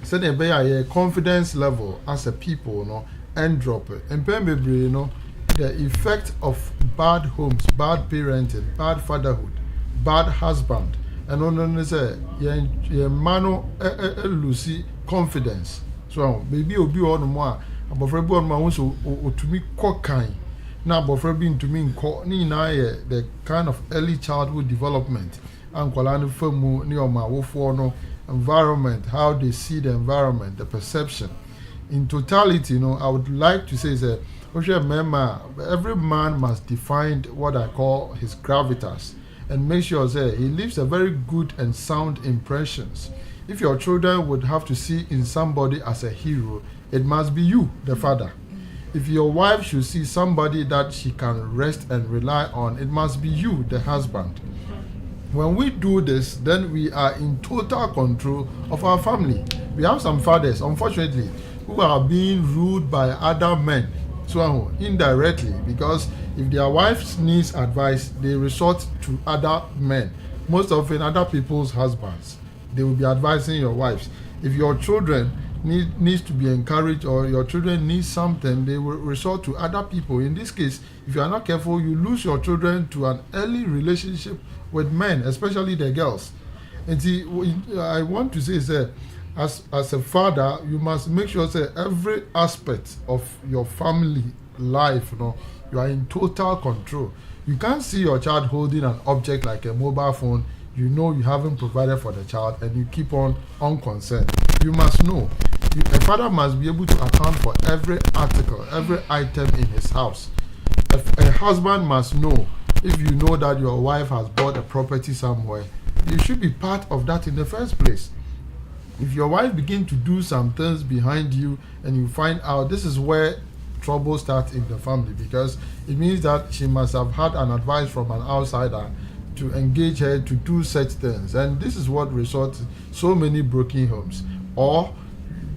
Say na be ya confidence level as a people no and drop it. And bebre no the effect of bad homes, bad parenting, bad fatherhood, bad husband, and on say ye mano lucy confidence. So maybe obi on more abofra bi on ma so otumi kokan na abofra bi ntumi nko ni na ye the kind of early childhood development ankwala no famu ni o ma wofo no environment, how they see the environment, the perception. In totality, I would like to say that every man must define what I call his gravitas and make sure that he leaves a very good and sound impressions. If your children would have to see in somebody as a hero, it must be you, the father. If your wife should see somebody that she can rest and rely on, it must be you, the husband. When we do this, then we are in total control of our family. We have some fathers, unfortunately, who are being ruled by other men, so indirectly, because if their wives needs advice, they resort to other men, most often other people's husbands. They will be advising your wives. If your children needs to be encouraged or your children need something, they will resort to other people. In this case, if you are not careful, you lose your children to an early relationship with men, especially the girls. And see, I want to say is that as a father, you must make sure that every aspect of your family life, you are in total control. You can't see your child holding an object like a mobile phone. You know you haven't provided for the child and you keep on unconcerned. You must know. A father must be able to account for every article, every item in his house. A husband must know. If you know that your wife has bought a property somewhere, you should be part of that in the first place. If your wife begins to do some things behind you and you find out, this is where trouble starts in the family, because it means that she must have had an advice from an outsider to engage her to do such things. And this is what results in so many broken homes. Or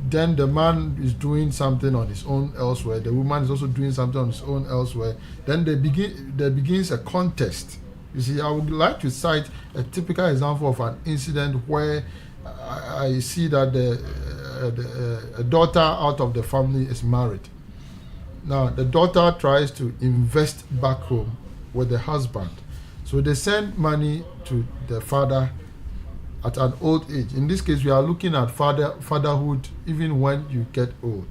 then the man is doing something on his own elsewhere, the woman is also doing something on his own elsewhere, then there begins a contest. You see, I would like to cite a typical example of an incident where I see that a daughter out of the family is married. Now, the daughter tries to invest back home with the husband. So they send money to the father at an old age. In this case, we are looking at fatherhood even when you get old,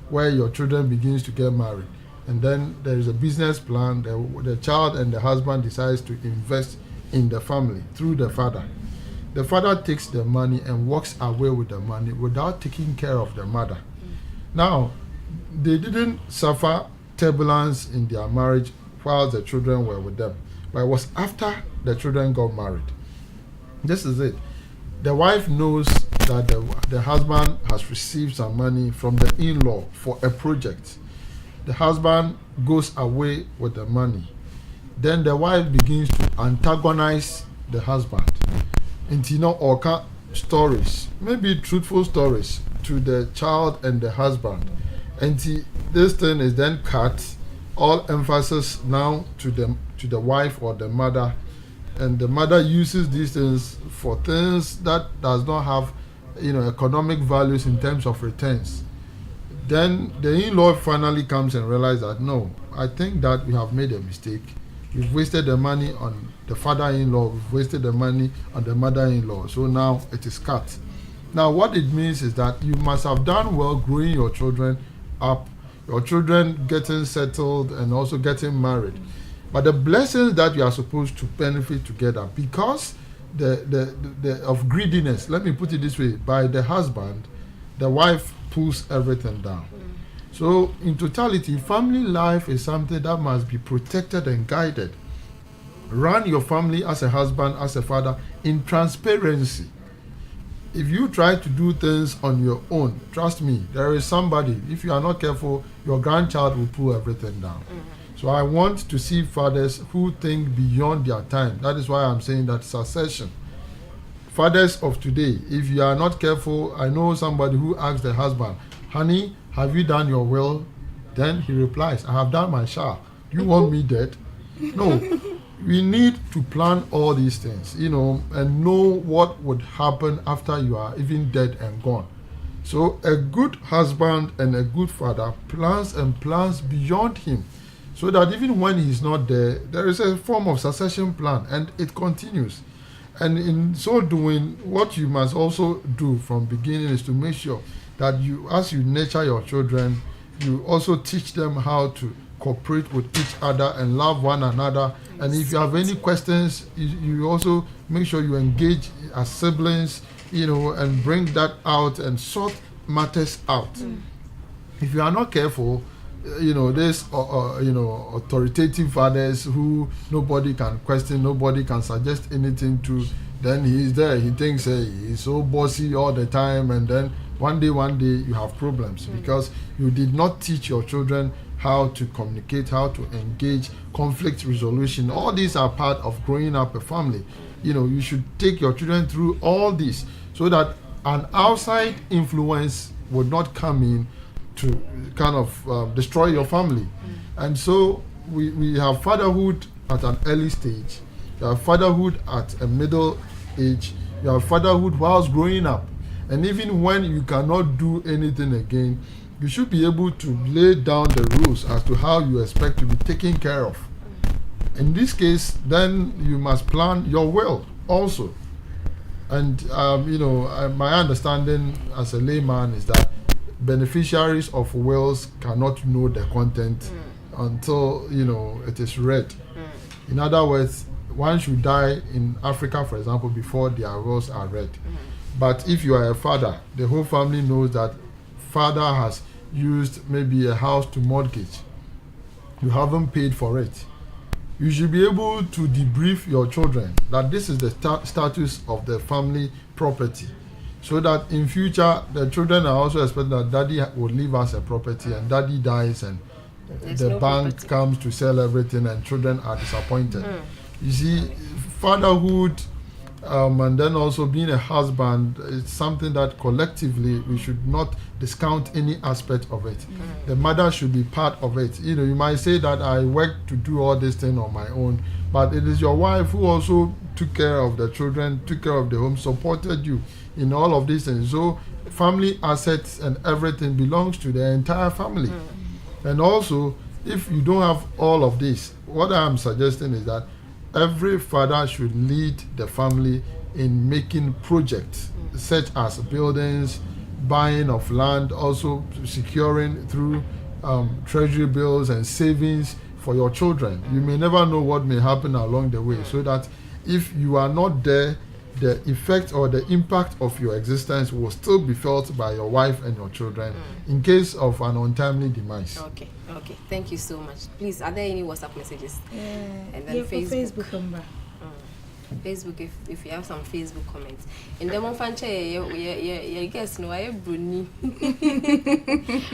where your children begins to get married. And then there is a business plan. The child and the husband decides to invest in the family through the father. The father takes the money and walks away with the money without taking care of the mother. Now, they didn't suffer turbulence in their marriage while the children were with them, but it was after the children got married. This is it. The wife knows that the husband has received some money from the in-law for a project. The husband goes away with the money. Then the wife begins to antagonize the husband. And or stories, maybe truthful stories, to the child and the husband. And this thing is then cut, all emphasis now to the wife or the mother, and the mother uses these things for things that does not have economic values in terms of returns. Then the in-law finally comes and realizes that no, I think that we have made a mistake. We've wasted the money on the father-in-law, we've wasted the money on the mother-in-law, so now it is cut. Now what it means is that you must have done well growing your children up, your children getting settled and also getting married. But the blessings that you are supposed to benefit together, because of greediness, let me put it this way, by the husband, the wife pulls everything down. So in totality, family life is something that must be protected and guided. Run your family as a husband, as a father, in transparency. If you try to do things on your own, trust me, there is somebody, if you are not careful, your grandchild will pull everything down. So I want to see fathers who think beyond their time. That is why I'm saying that succession. Fathers of today, if you are not careful, I know somebody who asks the husband, honey, have you done your will? Then he replies, I have done my share. You want me dead? No. We need to plan all these things, and know what would happen after you are even dead and gone. So a good husband and a good father plans beyond him, so that even when he's not there, there is a form of succession plan and it continues. And in so doing, what you must also do from beginning is to make sure that you, as you nurture your children, you also teach them how to cooperate with each other and love one another. And if you have any questions, you also make sure you engage as siblings, and bring that out and sort matters out. If you are not careful, there's authoritative fathers who nobody can question, nobody can suggest anything to. Then he's there, he thinks he's so bossy all the time, and then one day you have problems because you did not teach your children how to communicate, how to engage, conflict resolution. All these are part of growing up a family. You should take your children through all this so that an outside influence would not come in to kind of destroy your family. And so we have fatherhood at an early stage, you have fatherhood at a middle age, you have fatherhood whilst growing up. And even when you cannot do anything again, you should be able to lay down the rules as to how you expect to be taken care of. In this case, then you must plan your will also. And my understanding as a layman is that beneficiaries of wills cannot know the content until it is read. In other words, one should die in Africa, for example, before their wills are read. But if you are a father, the whole family knows that father has used maybe a house to mortgage. You haven't paid for it. You should be able to debrief your children that this is the status of the family property, so that in future the children are also expecting that daddy will leave us a property and daddy dies and the bank comes to sell everything and children are disappointed. You see, fatherhood And then also being a husband, it's something that collectively we should not discount any aspect of it. The mother should be part of it. You know, you might say that I work to do all this thing on my own, but it is your wife who also took care of the children, took care of the home, supported you in all of these things. So family assets and everything belongs to the entire family. And also, if you don't have all of this, what I'm suggesting is that every father should lead the family in making projects such as buildings, buying of land, also securing through treasury bills and savings for your children. You may never know what may happen along the way, so that if you are not there, the effect or the impact of your existence will still be felt by your wife and your children in case of an untimely demise. Okay. Thank you so much. Please, are there any WhatsApp messages? And then Facebook number. Facebook, if you have some Facebook comments. In the Monfanche, you guess no, I bruni.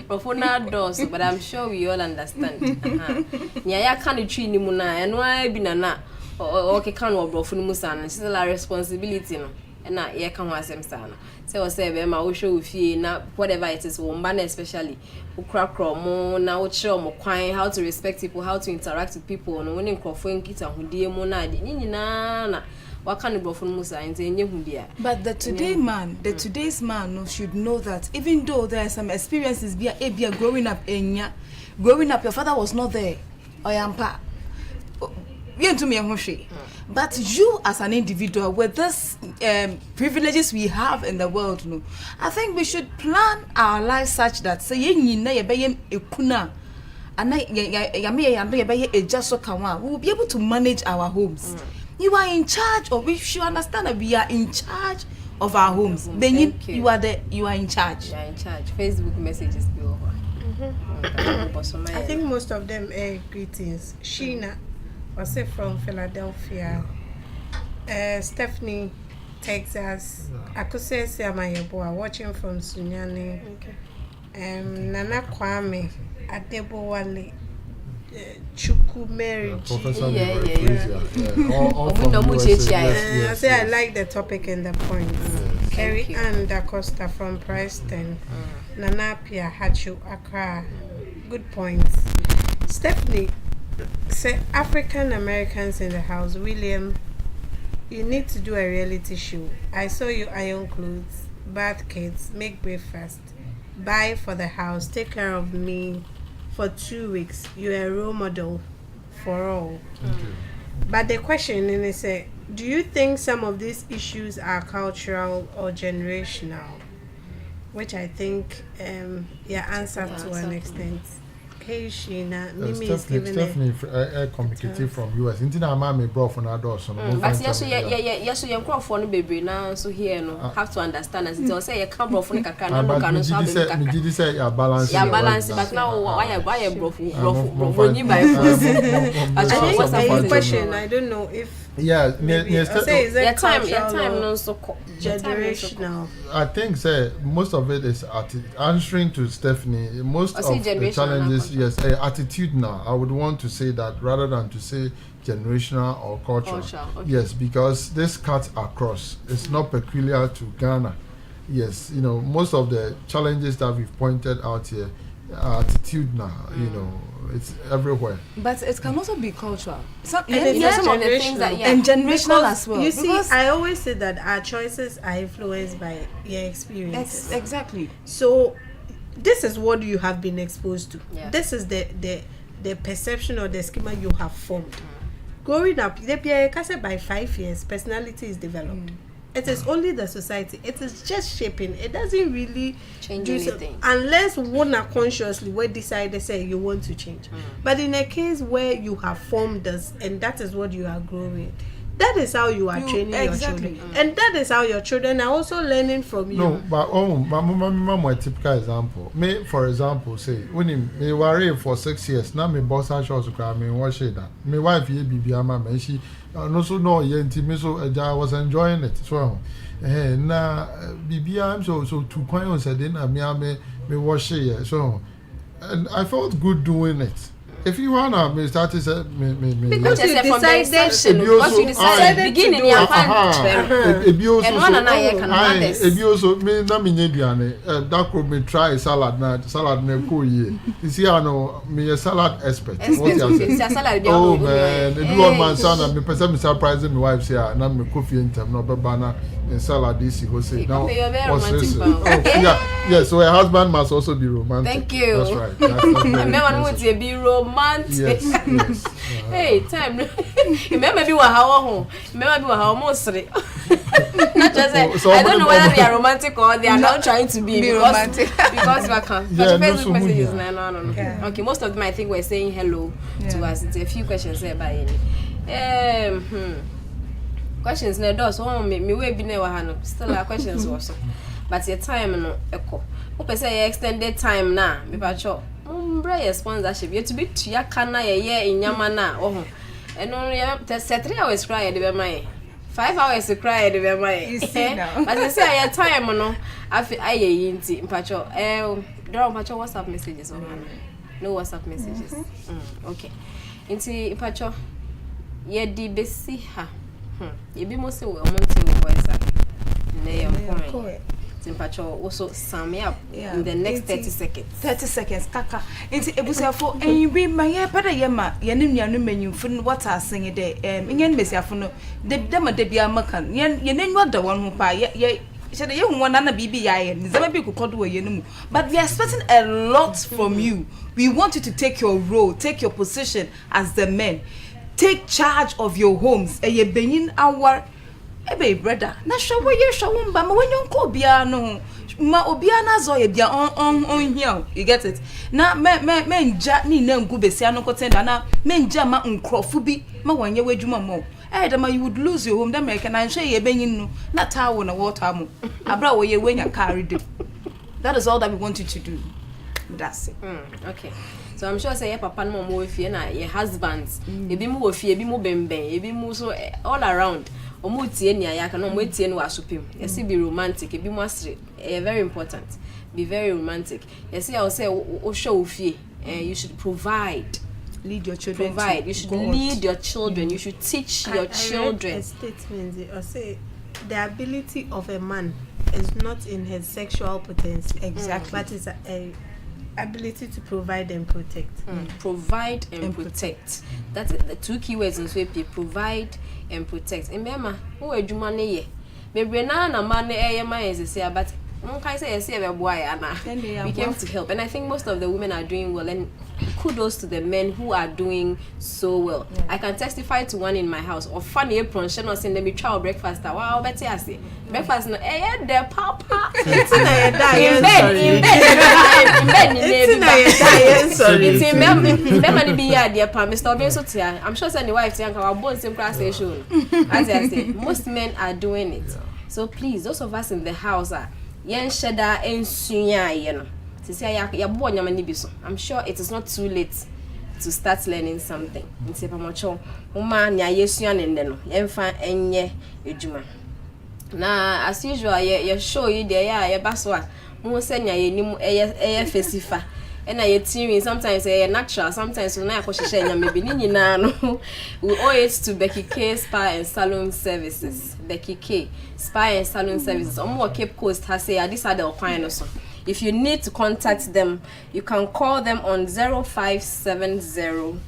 Profona doors, but I'm sure we all understand. Nya can't treat ni muna, and why be na okay, can't work Brofunimusan, it's still a responsibility. No, and not ye can was him sana. So say, I will show with you now, whatever it is, woman especially, who crack more now, show more quiet, how to respect people, how to interact with people, and winning Crawford Kita who dear monad, Nina, what kind of Brofunimusa and say, but the today's man should know that even though there are some experiences via growing up, your father was not there, I am pa. But you as an individual with this privileges we have in the world, I think we should plan our lives such that say we will be able to manage our homes. You are in charge, or we should understand that we are in charge of our homes. You are in charge. You are in charge. Facebook messages be over. I think most of them are greetings. Sheena was from Philadelphia. Stephanie, Texas. I could say Samayabo watching from Sunyani. Nana Kwame, Adebowale, Chuku Mary. Professor all from I say I like the topic and the points. Kerry Ann Da Costa from Preston. Nana Pia Hachu Accra. Good points. Stephanie, say African Americans in the house. William, you need to do a reality show. I saw you iron clothes, bath kids, make breakfast, buy for the house, take care of me for 2 weeks. You're a role model for all. But the question is, do you think some of these issues are cultural or generational? Which I think answer to an extent. Hey Sheena, Mimi is giving Stephanie, communicative from US. Intina mama brought from adults. But yes, you crop for the baby now, so here no have to understand as it was say you can't brought for the kakana, no can so me did say your balance. Your balance, but now why brought you by force? I think question, I don't know if your time no so generational. I think most of it is answering to Stephanie. Most of the challenges, yes, attitudinal. I would want to say that rather than to say generational or cultural. Okay. Yes, because this cuts across. It's not peculiar to Ghana. Yes, most of the challenges that we've pointed out here are attitudinal. It's everywhere. But it can also be cultural. Some of the things that and generational as well. You see, I always say that our choices are influenced by your experiences. Exactly. So this is what you have been exposed to. Yeah. This is the perception or the schema you have formed. Growing up, by 5 years, personality is developed. It is only the society. It is just shaping. It doesn't really change anything unless one consciously will decide to say you want to change. But in a case where you have formed this and that is what you are growing, that is how you are training your children, and that is how your children are also learning from you. No, but my typical example. Me, for example, say when me worry for 6 years, now me boss also cry me what say that. Me wife ye bibi ama me she no so no ye me so I was enjoying it. So na bibi am so to kwan on said na me what say so, and I felt good doing it. If you wanna, me start to say me. Because you If from the inception, you because you also- decided beginning you If you also, and one and I can others. if you also me na me nyebiane, that could me try salad na cool ye. You see, I know me a salad expert. What you say? Oh man, if you want my son, me person me surprising my wife say, na me coffee in time no be banana in salad this he go say. Now, what's this? Yeah. So a husband must also be romantic. Thank you. That's right. That's Remember when we be romantic. Yes. Hey, time. Remember be how almost. Not just I don't know whether they are romantic or they are not trying to be romantic. Because we can't. Yeah, Facebook no, messages so no. Yeah. Okay, most of them I think we're saying hello to us. It's a few questions there by any. Questions no do so me we be na wa ha no still our questions also. But your time no echo. Ope say extended time na me pa cho. Your sponsorship you to be tua kana ye inyama na oh. Eno ye 3 hours cry de be mai. 5 hours to cry de be mai. You see now. But you say your time no afi aye yinti mpacho draw mpacho WhatsApp messages on no WhatsApp messages. Okay. Inti mpacho ye di besi ha. You be most of the voice. Simpacho also sum me up in the next 30 seconds. 30 seconds, kaka. It's ebusafo and you be my better yama, yanim menu fun what I sing a day. Ingen Messiafuno, the dema de be a macan. Yen not the one who pie, ye. Said the young one and a BBI and Zamabi could call to a yenum. But we are expecting a lot from you. We want you to take your role, take your position as the men. Take charge of your homes. Ye benin our ebe brother. Na show ye show ba ma when you ko bia no. Ma obia na zo ye bia on here. You get it? Na me nja ni na ngu besia no kotenda na me nja ma nkrofu bi ma wanye wadwuma mo. Dama you would lose your home. That make and share ye benin no. Na tawo na water mo. Abra wo ye wenya carry dem. That is all that we want you to do. That's it. Okay. So I'm sure say your papa no more if na your husbands ebi mu ofie ebi mu bemben ebi mu so all around omo tie nia ya ka no mo tie no asopim yes be romantic ebi mu asre very important be very romantic yes I will say o show ofie you should provide lead your children you should lead your children you should teach your children. I read a statement or say the ability of a man is not in his sexual potential exactly but it's a ability to provide and protect. Provide and protect. That's the two key words in SWP. Provide and protect. Remember, who are you money? Maybe na money is say, but I say we came to help, and I think most of the women are doing well. And kudos to the men who are doing so well. Yeah. I can testify to one in my house. Or funny apron, she not saying let me try breakfast. Wow, better I say breakfast no. The papa. It's I'm sure the wife say our bones same class show. As I say, most men are doing it. So please, those of us in the house are yen sheda ensunya yeno. I'm sure it is not too late to start learning something. Now, as usual, you show you there, your baswa. And I team sometimes natural, sometimes we owe it to Becky K Spa and Salon Services. Becky K Spa and Salon Services. Cape Coast has say this are the kind also. If you need to contact them, you can call them on 0570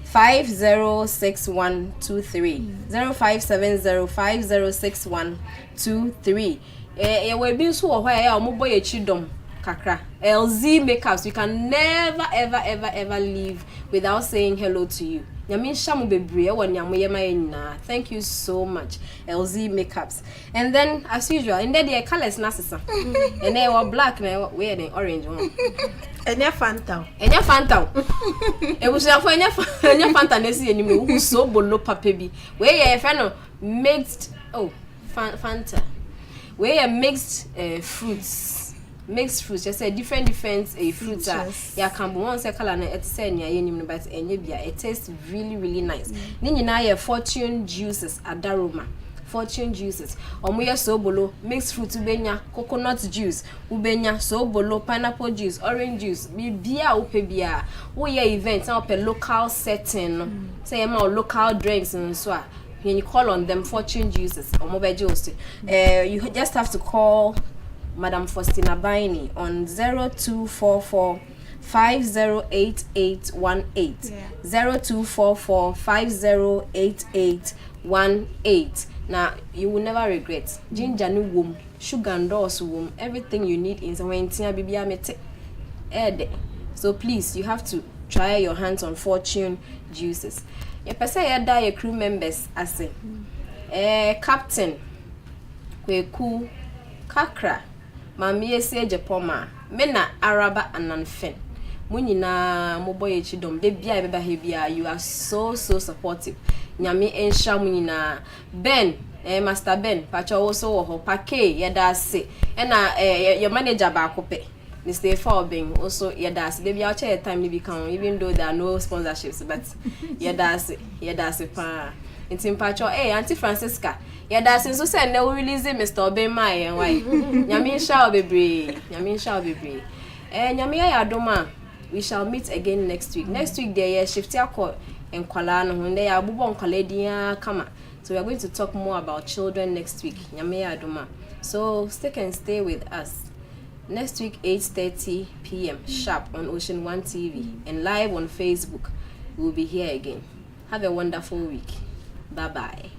506123. 0570 506123. We be so where mobile chidom kakra. LZ Makeups, you can never ever leave without saying hello to you. Thank you so much, LZ Makeups. And then, as usual, in there the colors necessary. And they were black, and we had an orange one. And your Fanta. It was for any Fanta, who so bolo papebi. Where you friend mixed Fanta. Where you mixed fruits. Mixed fruits, just say different fruits are can be one color and it's but it tastes really nice. Then you know your fortune juices adaroma. fortune juices. Omuye sobolo, mixed fruit ubenya, coconut juice, ubenya, sobolo, pineapple juice, orange juice, bia upebia. Uye event na ope local setting. Say ma local drinks and so. When you call on them fortune juices or mobile juice, you just have to call Madam Faustina Baini on 0244 508818 0244 508818. Now you will never regret. Ginger no womb, sugar and dose womb, everything you need in when tia bibia mete. So please, you have to try your hands on fortune juices. Your person here your crew members as Captain Kweku Kakra Mami ese Japoma Mena Araba and Nanfen Munina Moboy Chidom de bia beba hebia. You are so supportive. Nyami ensha munina Ben Master Ben Pacho also ho pake yada se ena your manager ba kope Mr. Forbing also yadas baby I'll check time to become even though there are no sponsorships but yadas pa intim pacho Auntie Francisca yadas so say na we release Mr. Obema and why nyami sha obebre nyami ya adoma. We shall meet again next week. Next week there shift akọ enkwala no hunde ya abubo nkwala dia kama. So we are going to talk more about children next week. Nyame ya adoma. So stick and stay with us. Next week 8:30 p.m. sharp on Ocean 1 TV and live on Facebook. We'll be here again. Have a wonderful week. Bye bye.